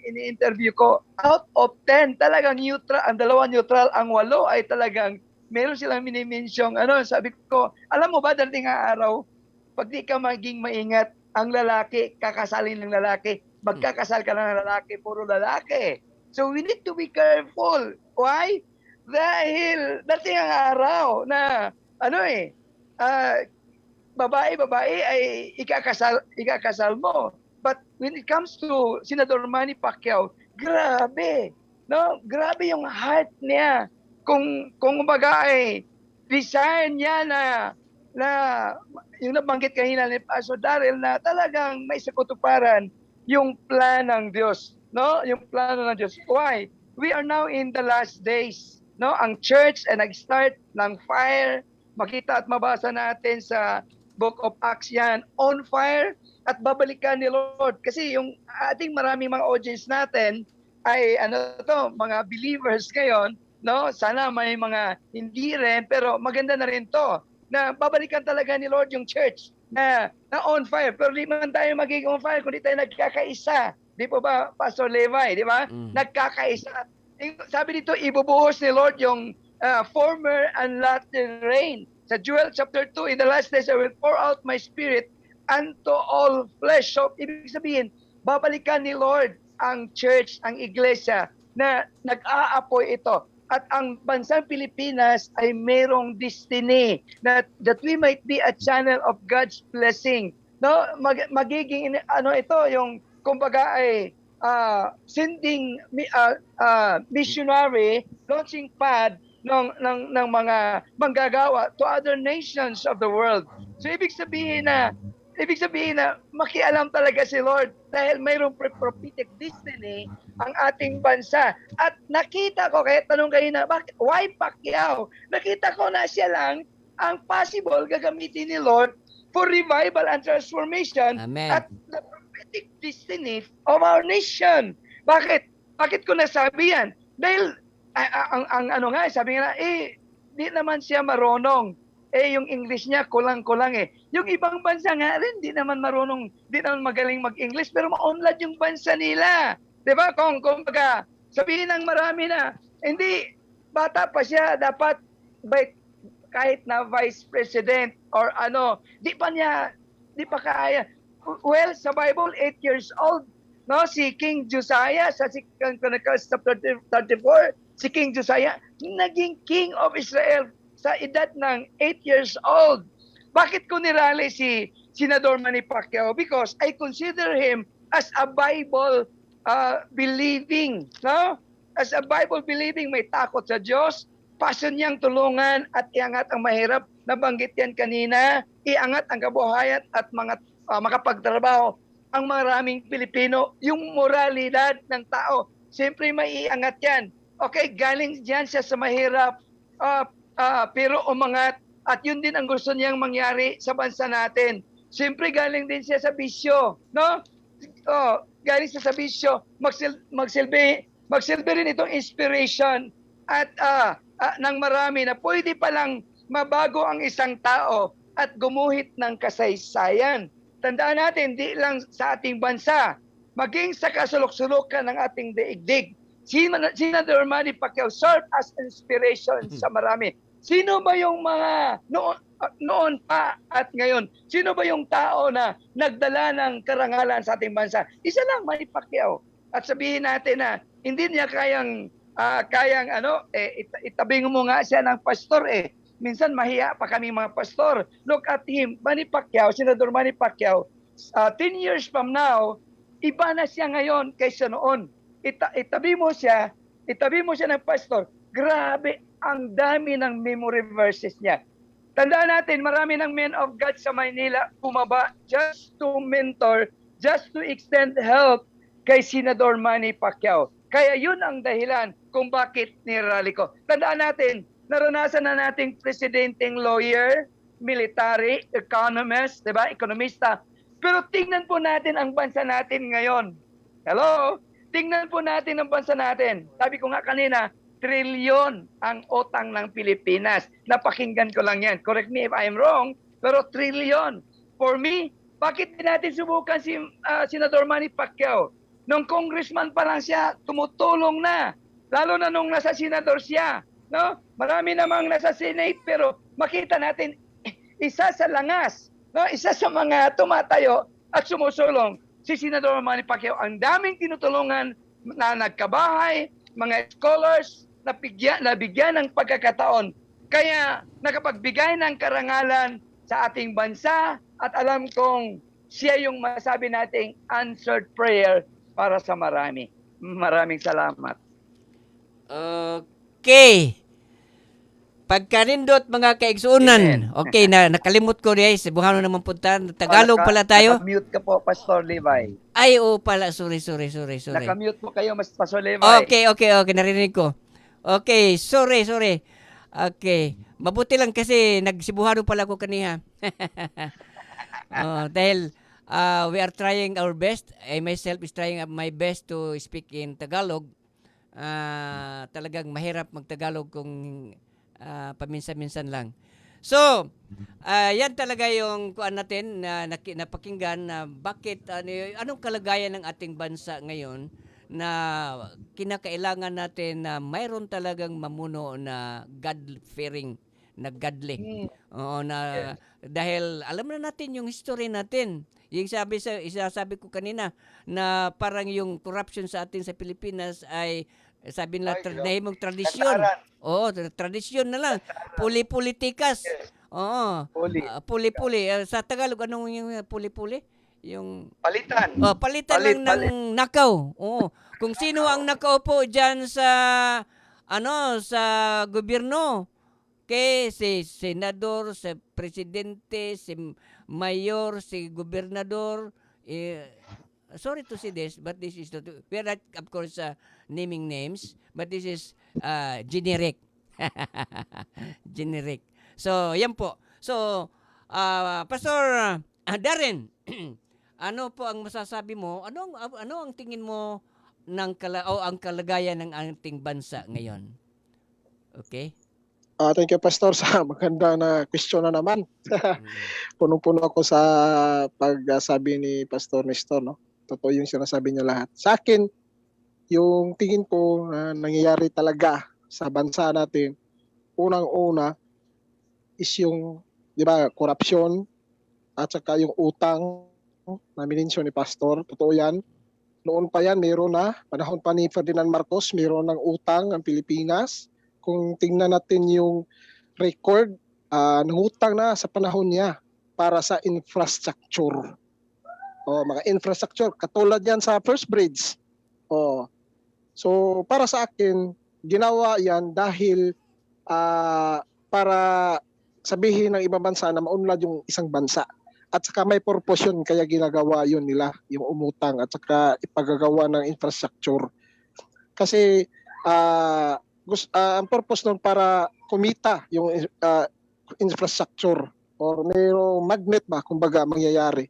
ini-interview ko, out of 10, talagang neutral, ang 2 neutral, ang 8 ay talagang meron silang minimensyong, sabi ko, alam mo ba, dating araw, pag di ka maging maingat, ang lalaki, kakasalin ng lalaki, magkakasal ka ng lalaki, puro lalaki. So we need to be careful. Why? Dahil dating ang araw na, babae ay ikakasal mo. But when it comes to Senador Manny Pacquiao, grabe. No? Grabe yung heart niya. Kung baga ay desire niya na yung nabanggit kanina ni Pastor Darrell na talagang may sakutuparan yung plan ng Diyos. No? Yung plano ng Diyos. Why? We are now in the last days. No? Ang church ay nag-start ng fire. Makita at mabasa natin sa Book of Acts yan, on fire, at babalikan ni Lord. Kasi yung ating maraming mga audience natin ay mga believers ngayon, no? Sana may mga hindi rin, pero maganda na rin to, na babalikan talaga ni Lord yung church na on fire. Pero di man tayo magiging on fire kung di tayo nagkakaisa. Di po ba, Pastor Levi, di ba? Nagkakaisa. Sabi dito, ibubuhos ni Lord yung former and latter rain. Sa Joel chapter 2, in the last days I will pour out my spirit unto all flesh. So, ibig sabihin, babalikan ni Lord ang church, ang iglesia, na nag-aapoy ito. at ang bansang Pilipinas ay mayroong destiny that we might be a channel of God's blessing. No, magiging ano ito yung kumbaga ay sending missionary launching pad ng mga manggagawa to other nations of the world. So ibig sabihin na makialam talaga si Lord dahil mayroong prophetic destiny ang ating bansa. At nakita ko, kaya tanong kayo na, why Pacquiao? Nakita ko na siya lang ang possible gagamitin ni Lord for revival and transformation. Amen. At the prophetic destiny of our nation. Bakit? Bakit ko nasabi yan? Dahil, ang ano nga, sabi nga, di naman siya marunong. Yung English niya kulang-kulang eh. Yung ibang bansa nga rin, di naman magaling mag-English, pero ma-onlad yung bansa nila. 'Di ba? Kung baga, sabihin ng marami na, hindi, bata pa siya, dapat kahit na vice president or ano, di pa kaya. Well, sa Bible, 8 years old, no, si King Josiah, sa Chronicles chapter 34, si King Josiah, naging king of Israel sa edad ng 8 years old. Bakit ko nirali si Senador Manny Pacquiao? Because I consider him as a Bible believing, no? As a Bible believing, may takot sa Diyos, passion niyang tulungan at iangat ang mahirap, nabanggit yan kanina, iangat ang kabuhayan at makapagtrabaho ang maraming Pilipino, yung moralidad ng tao, siyempre may iangat yan. Okay, galing diyan siya sa mahirap, pero umangat, at yun din ang gusto niyang mangyari sa bansa natin. Siyempre galing din siya sa bisyo, no? Galing siya sa bisyo, magsilbi rin itong inspiration at ng marami na pwede palang mabago ang isang tao at gumuhit ng kasaysayan. Tandaan natin, di lang sa ating bansa, maging sa kasulok-sulukan ng ating daigdig. Senator Manny Pacquiao served as inspiration sa marami. Sino ba yung mga noon pa at ngayon? Sino ba yung tao na nagdala ng karangalan sa ating bansa? Isa lang, Manny Pacquiao. At sabihin natin na hindi niya kayang itabing mo nga siya ng pastor eh. Minsan mahiya pa kami mga pastor. Look at him, Manny Pacquiao, Senador Manny Pacquiao. 10 years from now, iba na siya ngayon kaysa noon. Itabi mo siya ng pastor. Grabe, ang dami ng memory verses niya. Tandaan natin, marami ng men of God sa Maynila bumaba just to mentor, just to extend help kay Senador Manny Pacquiao. Kaya yun ang dahilan kung bakit nirally ko. Tandaan natin, naranasan na nating presidenteng lawyer, military, economist, diba? Ekonomista. Pero tingnan po natin ang bansa natin ngayon. Hello? Tingnan po natin ang bansa natin. Sabi ko nga kanina, trilyon ang utang ng Pilipinas. Napakinggan ko lang yan. Correct me if I'm wrong, pero trilyon. For me, bakit din natin subukan si Senador Manny Pacquiao? Nung congressman pa lang siya, tumutulong na. Lalo na nung nasa senador siya. No? Marami namang nasa Senate, pero makita natin, isa sa langas, no? Isa sa mga tumatayo at sumusulong, si Senador Manny Pacquiao. Ang daming tinutulungan na nagkabahay, mga scholars, nabigyan ng pagkakataon. Kaya nakapagbigay ng karangalan sa ating bansa at alam kong siya yung masabi nating answered prayer para sa marami. Maraming salamat. Okay. Pagkarindot mga kaigsuunan. Okay, nakalimot ko rin. Cebuano naman punta. Tagalog pala tayo. Nakamute ka po, Pastor Levi. Ay, pala. Sorry. Nakamute mo kayo, Pastor Levi. Okay. Narinig ko. Okay, sorry. Okay. Mabuti lang kasi nagsibuhano pala ko kaniha. Dahil we are trying our best. I myself is trying my best to speak in Tagalog. Talagang mahirap magtagalog kung paminsan-minsan lang. So, yan talaga yung kuan natin na napakinggan na bakit anong kalagayan ng ating bansa ngayon na kinakailangan natin na mayroon talagang mamuno na God-fearing, na godly. Dahil alam na natin yung history natin. Yung isasabi ko kanina na parang yung corruption sa atin sa Pilipinas ay Sabi nila, Ay, nahimong tradisyon. Lantaran. Oo, tradisyon na lang. Puli-politikas. Yes. Oo. Puli. Puli-puli. Sa Tagalog, anong yung puli-puli? Yung Palitan. palitan lang Palit. ng nakaw. Oo. Kung sino ang nakaupo diyan sa sa gobyerno, kay si senador, si presidente, si mayor, si gobernador, sorry to say this, but this is not, we are not, of course, naming names, but this is generic. Generic. So, yan po. So, Pastor Darren, ano po ang masasabi mo? Ano ang tingin mo ng ang kalagayan ng ating bansa ngayon? Okay? Thank you, Pastor, sa maganda na question na naman. Mm. Punong-puno ako sa pagsabi ni Pastor Nestor, no? Totoo yung sinasabi niya lahat. Sa akin, yung tingin ko na nangyayari talaga sa bansa natin, unang-una is yung, di ba, korupsyon at saka yung utang na minensyon ni Pastor. Totoo yan. Noon pa yan, meron na. Panahon pa ni Ferdinand Marcos, meron ng utang ang Pilipinas. Kung tingnan natin yung record, nangutang na sa panahon niya para sa infrastructure. Mga infrastructure, katulad yan sa First Bridge. So, para sa akin, ginawa yan dahil para sabihin ng ibang bansa na maunlad yung isang bansa. At saka may purpose yun, kaya ginagawa yun nila, yung umutang at saka ipagagawa ng infrastructure. Kasi ang purpose nun para kumita yung infrastructure or mayroong magnet ba, kumbaga, mangyayari.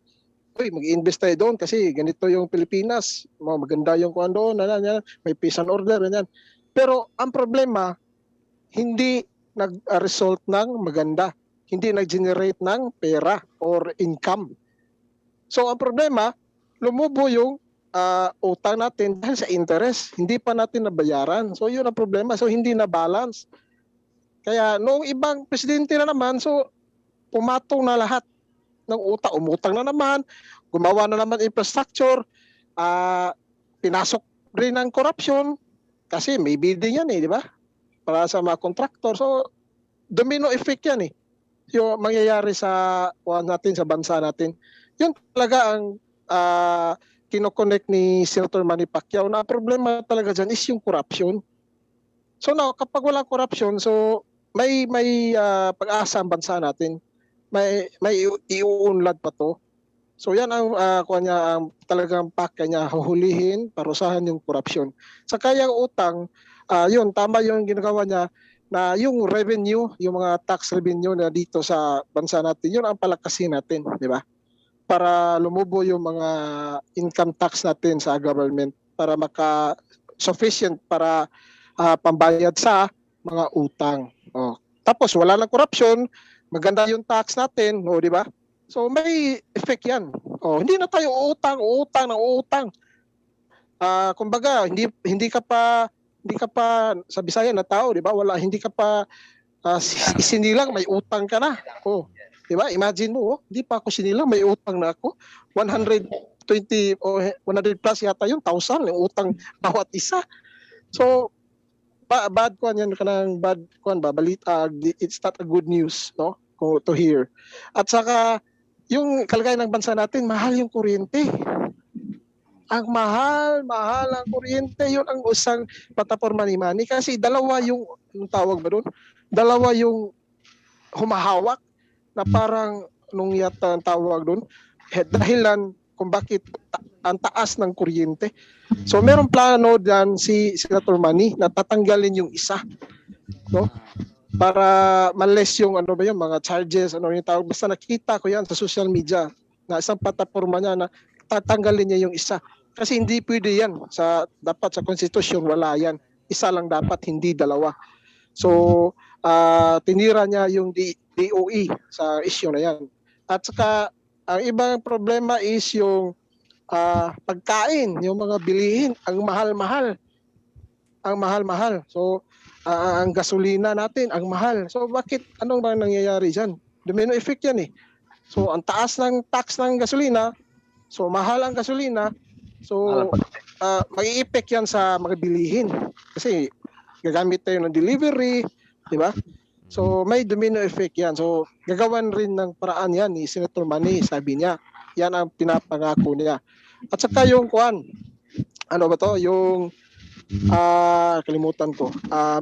Uy, mag-invest tayo doon kasi ganito yung Pilipinas, maganda yung kuwan doon, may peace and order, ganyan. Pero ang problema, hindi nag-result ng maganda. Hindi nag-generate ng pera or income. So ang problema, lumubo yung utang natin dahil sa interest. Hindi pa natin nabayaran. So yun ang problema. So hindi na balance. Kaya noong ibang presidente na naman, so pumatong na lahat ng utang. Umutang na naman, gumawa na naman infrastructure, pinasok rin ng corruption kasi may bidding yan di ba? Para sa mga contractor. So domino effect yan yung mangyayari sa natin, sa bansa natin. Yun talaga ang kinoconnect ni Senator Manny Pacquiao na problema talaga dyan is yung corruption. So now, kapag walang corruption, so may pag-asa ang bansa natin. May iuunlad pa to. So yan ang ang talagang pakya niya, huhulihin, parusahan yung corruption. Sa kayang utang, yun, tama yung ginagawa niya, na yung revenue, yung mga tax revenue na dito sa bansa natin, yun ang palakasin natin, di ba? Para lumubo yung mga income tax natin sa government para sufficient para pambayad sa mga utang. Tapos wala lang corruption, maganda yung tax natin, di ba? So may effect yan. Hindi na tayo utang ng utang. Kumbaga, hindi ka pa sa Bisaya na tao, di ba? Hindi ka pa isinilang, may utang ka na. Di ba? Imagine mo, hindi pa ako sinilang, may utang na ako. 120 o 100 plus yata yun, 1,000 yung utang bawat isa. So, bad kuan yan, kanang bad kuan ba, balita, it's not a good news, no? To hear. At saka, yung kalagayan ng bansa natin, mahal yung kuryente. Ang mahal ang kuryente, yun ang usang plataforma ni Manny kasi dalawa yung tawag ba doon? Dalawa yung humahawak na parang nung yata ang tawag doon, dahilan kung bakit ang taas ng kuryente. So merong plano diyan si Senator Manny na tatanggalin yung isa, no? Para ma-less yung mga charges, yung tawag, basta nakita ko yan sa social media na isang plataforma niya na tatanggalin niya yung isa. Kasi hindi pwede yan. Dapat sa konstitusyon, wala yan. Isa lang dapat, hindi dalawa. So, tinira niya yung DOE sa issue na yan. At saka, ang ibang problema is yung pagkain, yung mga bilihin, ang mahal-mahal. Ang mahal-mahal. So, ang gasolina natin, ang mahal. So, anong ba nangyayari dyan? Domino effect yan So, ang taas ng tax ng gasolina, so mahal ang gasolina, so mag-i-effect yan sa mga bilihin. Kasi gagamit tayo ng delivery, di ba? So may domino effect yan. So gagawan rin ng paraan yan ni Senator Manny, sabi niya. Yan ang pinapangako niya. At saka yung kuan, ano ba to? Yung kalimutan ko.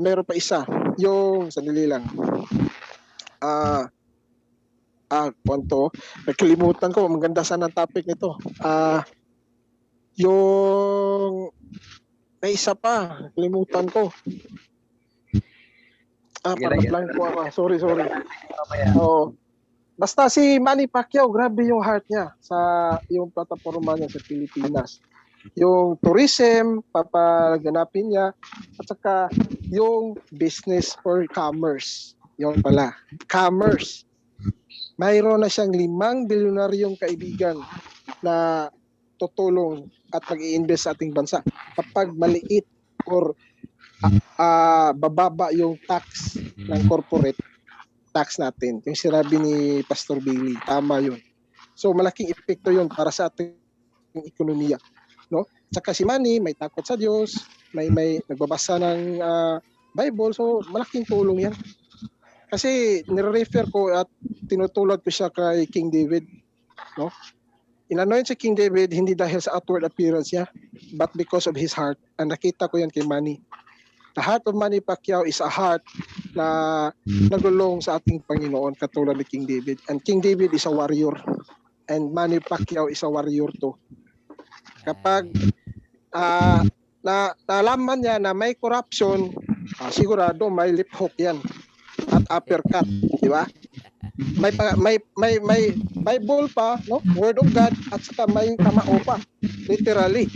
Meron pa isa. Yung sandali lang. Kwento. Nakalimutan ko. Maganda sana ang topic nito. Yung may isa pa. Nakalimutan ko. Parang blanco ako. Sorry. Oo. Basta si Manny Pacquiao, grabe yung heart niya sa yung plataforma niya sa Pilipinas. Yung tourism, papaganapin niya, at saka yung business or commerce. Yung pala, commerce. Mayroon na siyang 5 bilyonaryong kaibigan na tutulong at mag-i-invest sa ating bansa. Kapag maliit or bababa yung tax ng corporate tax natin. Yung sinabi ni Pastor Billy, tama yun. So malaking epekto yun para sa ating ekonomiya. No? Saka si Manny, may takot sa Diyos, may nagbabasa ng Bible, so malaking tulong yan. Kasi nire-refer ko at tinutulad ko siya kay King David. No? Inanoint si King David hindi dahil sa outward appearance niya, but because of his heart. And nakita ko yan kay Manny. The heart of Manny Pacquiao is a heart na nagulong sa ating Panginoon katulad ni King David. And King David is a warrior. And Manny Pacquiao is a warrior too. Kapag nalaman niya na may corruption, sigurado may lip hook yan at uppercut, di ba? May Bible pa, no? Word of God, at saka may kamao pa, literally.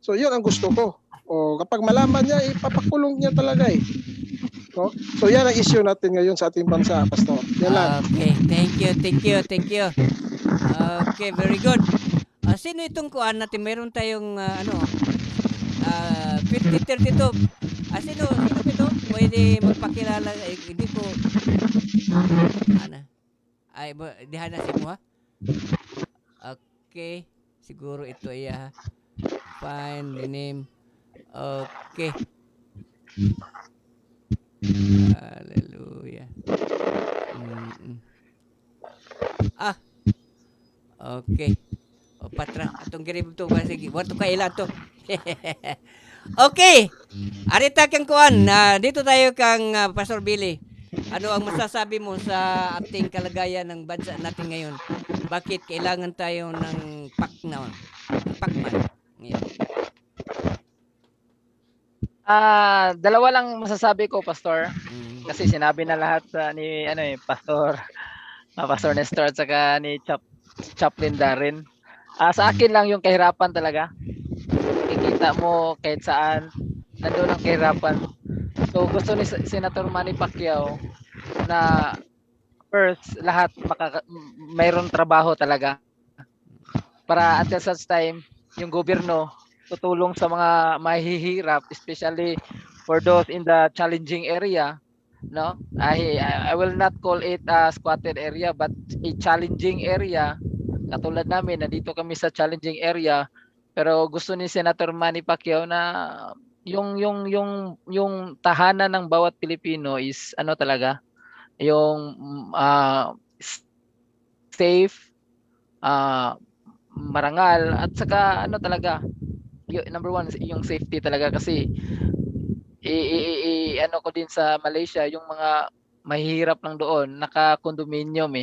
So yun ang gusto ko. O kapag malaman niya, ipapakulong niya talaga eh. No? So yan ang issue natin ngayon sa ating bansa, Pastor. Yan lang. Okay, thank you. Okay, very good. Sino itong kuan natin? Meron tayong 5032. Sino ito? Pwede magpakilala. Hindi ko dihan na si mo ha. Okay, siguro ito ay find the name. Okay. Hallelujah. Okay. Patra, atong girib to ba sige. Wato kaila to. Okay. Arita kang kuan. Dito tayo kang Pastor Billy. Ano ang masasabi mo sa ating kalagayan ng bansa natin ngayon? Bakit kailangan tayo ng Pacman? Yeah. Dalawa lang masasabi ko, Pastor. Kasi sinabi na lahat ni Pastor Nestor at saka ni Chaplain Darren. Sa akin lang yung kahirapan talaga. Kikita mo kahit saan nandoon ang kahirapan. So gusto ni Senator Manny Pacquiao na first lahat mayroon trabaho talaga. Para until such time yung gobyerno tutulong sa mga mahihirap, especially for those in the challenging area, no? I will not call it a squatted area, but a challenging area. Katulad namin, nandito kami sa challenging area, pero gusto ni Senator Manny Pacquiao na yung tahanan ng bawat Pilipino is talaga, yung safe, marangal, at saka talaga, number one, yung safety talaga. Kasi ko din sa Malaysia, yung mga mahihirap lang doon, naka-condominium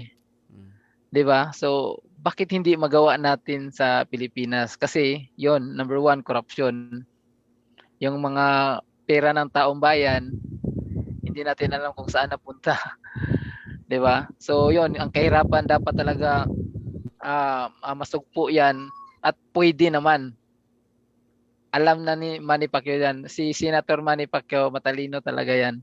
'di ba? So bakit hindi magawa natin sa Pilipinas? Kasi yon, number one, corruption. Yung mga pera ng taong bayan, hindi natin alam kung saan napunta. 'Di ba? So yon, ang kahirapan dapat talaga masugpo yan, at pwede naman. Alam na ni Manny Pacquiao yan. Si Senator Manny Pacquiao, matalino talaga yan.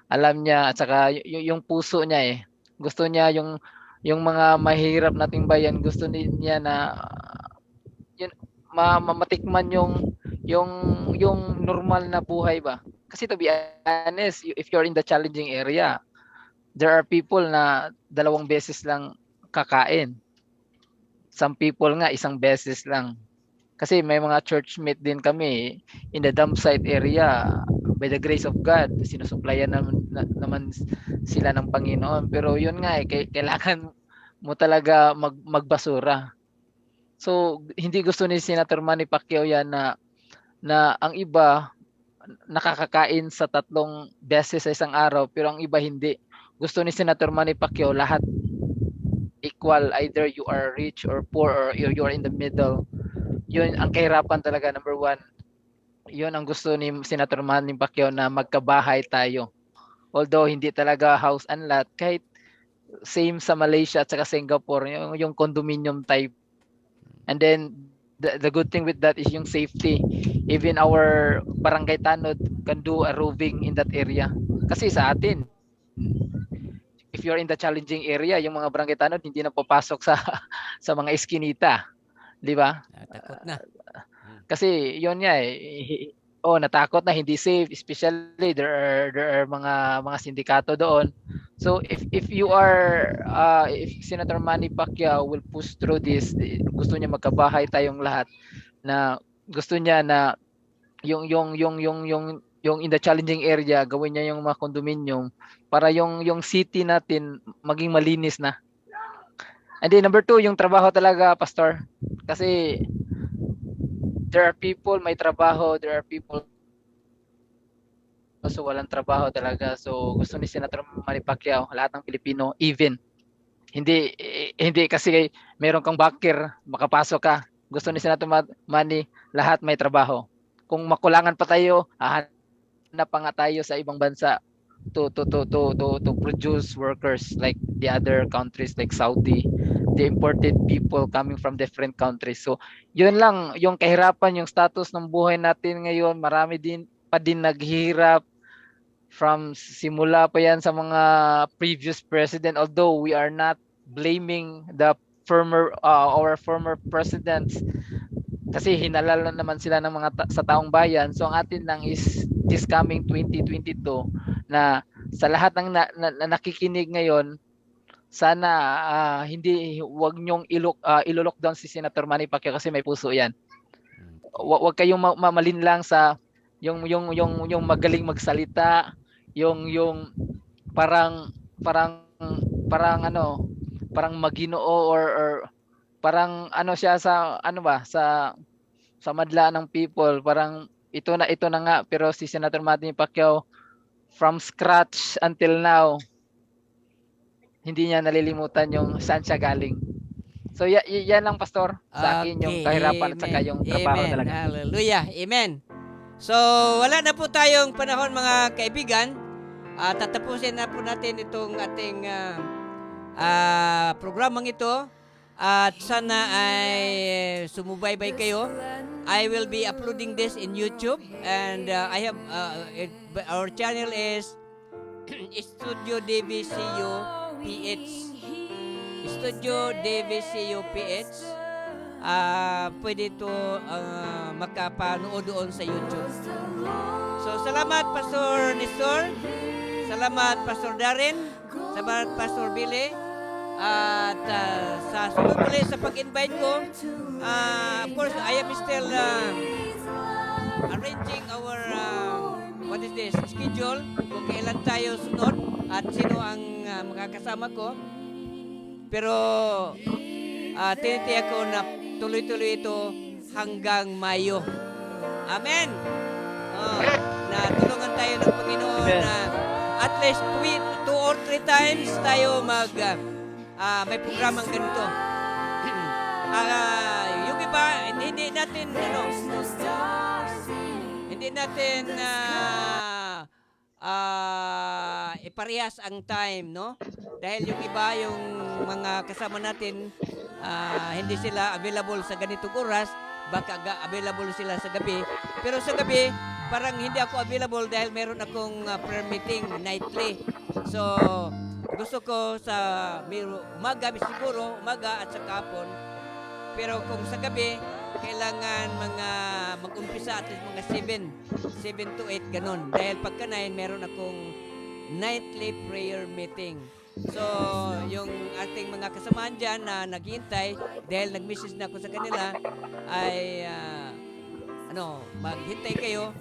Alam niya, at saka yung puso niya gusto niya yung mga mahirap nating bayan, gusto niya na matikman yung normal na buhay ba. Kasi to be honest, if you're in the challenging area, there are people na 2 beses lang kakain. Some people nga 1 beses lang. Kasi may mga church mate din kami in the dump site area, by the grace of God, sinusuplayan naman sila ng Panginoon. Pero yun nga kailangan mo talaga magbasura. So hindi gusto ni Senator Manny Pacquiao yan na ang iba nakakakain sa 3 beses sa isang araw, pero ang iba hindi. Gusto ni Senator Manny Pacquiao lahat equal, either you are rich or poor or you are in the middle. Yun ang kahirapan talaga, number 1. Yun ang gusto ni Senator Manny Pacquiao, na magkabahay tayo. Although hindi talaga house and lot, kahit same sa Malaysia at saka Singapore, yung condominium type. And then the good thing with that is yung safety. Even our barangay tanod can do a roving in that area. Kasi sa atin, if you're in the challenging area, yung mga barangay tanod hindi na papasok sa mga eskinita, di ba? Takot na. Kasi yun nga natakot na, hindi safe, especially there are mga sindikato doon. So if you are if Senator Manny Pacquiao will push through this, gusto niya magkabahay tayong lahat, na gusto niya na yung in the challenging area gawin niya yung mga condominium para yung city natin maging malinis na. And then number 2, yung trabaho talaga, Pastor. Kasi there are people may trabaho, there are people so walang trabaho talaga. So gusto ni Senator Manny Pacquiao lahat ng Pilipino even. Hindi kasi meron kang backer, makapasok ka. Gusto ni Senator Manny lahat may trabaho. Kung makulangan pa tayo, hahanap pa nga tayo sa ibang bansa to produce workers like the other countries like Saudi, the imported people coming from different countries. So yun lang yung kahirapan, yung status ng buhay natin ngayon. Marami din naghihirap from simula pa yan sa mga previous president, although we are not blaming the our former presidents kasi hinalal naman sila ng mga sa taong bayan. So ang atin lang is this coming 2022 na sa lahat ng nakikinig ngayon, sana wag nyong ilo-lockdown si Senator Manny Pacquiao kasi may puso yan. Wag kayong malinlang sa yung magaling magsalita, yung parang maginoo or parang siya sa sa madla ng people, parang ito na nga, pero si Senator Manny Pacquiao from scratch until now hindi niya nalilimutan yung saan siya galing. So yan lang, Pastor, sa akin yung kahirapan at saka yung trabaho talaga. Hallelujah. Amen. So wala na po tayong panahon, mga kaibigan. Tatapusin na po natin itong ating programang ito. At sana ay sumubaybay kayo. I will be uploading this in YouTube, and I have our channel is Studio DVCU PH. Studio DVCU PH. Pwede ito makapanood doon sa YouTube. So salamat, Pastor Nestor. Salamat, Pastor Darren. Salamat, Pastor Billy. At sa sunod ulit sa pag-invite ko, of course, I am still arranging our schedule kung kailan tayo sunod at sino ang makakasama ko. Pero tinitiyak ko na tuloy-tuloy ito hanggang Mayo. Amen. Na tulungan tayo ng Panginoon na at least 2 or 3 times tayo may programang ganito. Yung iba, hindi natin iparehas ang time, no? Dahil yung iba, yung mga kasama natin, hindi sila available sa ganitong oras, baka available sila sa gabi. Pero sa gabi, parang hindi ako available dahil meron akong prayer meeting nightly. So, gusto ko sa umaga, siguro umaga at sa hapon. Pero kung sa gabi, kailangan mag-umpisa at least mga 7 to 8 ganun. Dahil pagka 9, meron akong nightly prayer meeting. So, yung ating mga kasamahan dyan na naghihintay, dahil nag-message na ako sa kanila, ay maghintay kayo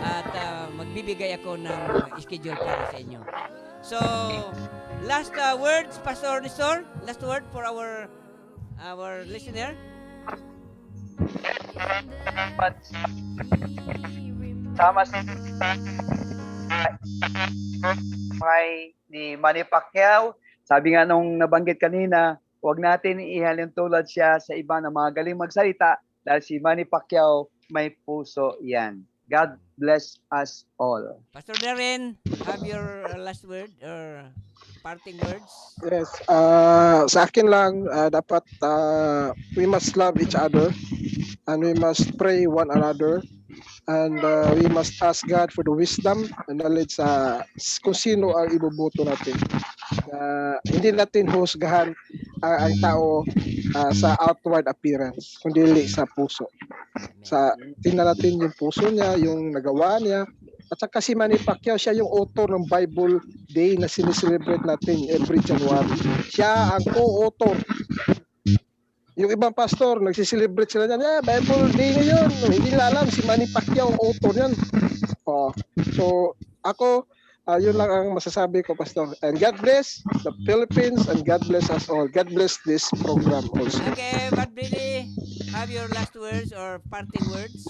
at magbibigay ako ng schedule para sa inyo. So, last words, Pastor Nestor, last word for our listener. But, tama kay ni Manny Pacquiao. Sabi nga nung nabanggit kanina, huwag natin ihalin tulad siya sa iba na mga galing magsalita dahil si Manny Pacquiao may puso yan. God bless us all. Pastor Darren, have your last word or parting words? Yes, sa akin lang, dapat we must love each other and we must pray one another and we must ask God for the wisdom and knowledge sa kung sino ang ibubuto natin. Hindi natin husgahan ang tao sa outward appearance, kundi sa puso. Tingnan natin yung puso niya, yung nagawa niya. At saka si Manny Pacquiao, siya yung author ng Bible Day na sineselebrate natin every January. Siya ang co-author. Yung ibang pastor, nagsiselebrate sila niyan, Bible Day ngayon. Hindi nila alam, si Manny Pacquiao ang author yan. So, ako, yun lang ang masasabi ko, Pastor. And God bless the Philippines and God bless us all. God bless this program also. Okay, but really, have your last words or parting words?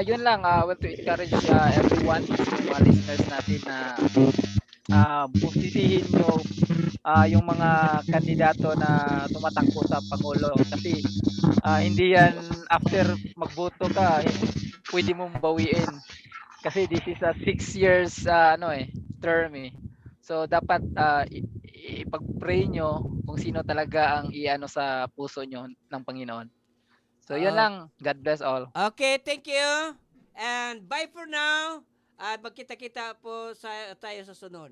Yun lang, I want to encourage everyone, yung mga listeners natin na busisihin nyo yung mga kandidato na tumatakbo sa Pangulo kasi hindi yan after magboto ka pwede mong bawiin kasi this is a 6 years term so dapat ipag-pray nyo kung sino talaga ang iano sa puso nyo ng Panginoon. So yun lang, God bless all. Okay, thank you. And bye for now. At magkita-kita po tayo sa sunod.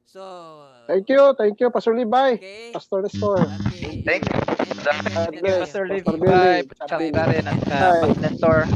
So, Thank you, Pastor Libay, okay. Pastor Nestor. Okay. Thank you. Thank you, Pastor Levi, Pastor Billy. Pastor Darren, at Pastor Nestor.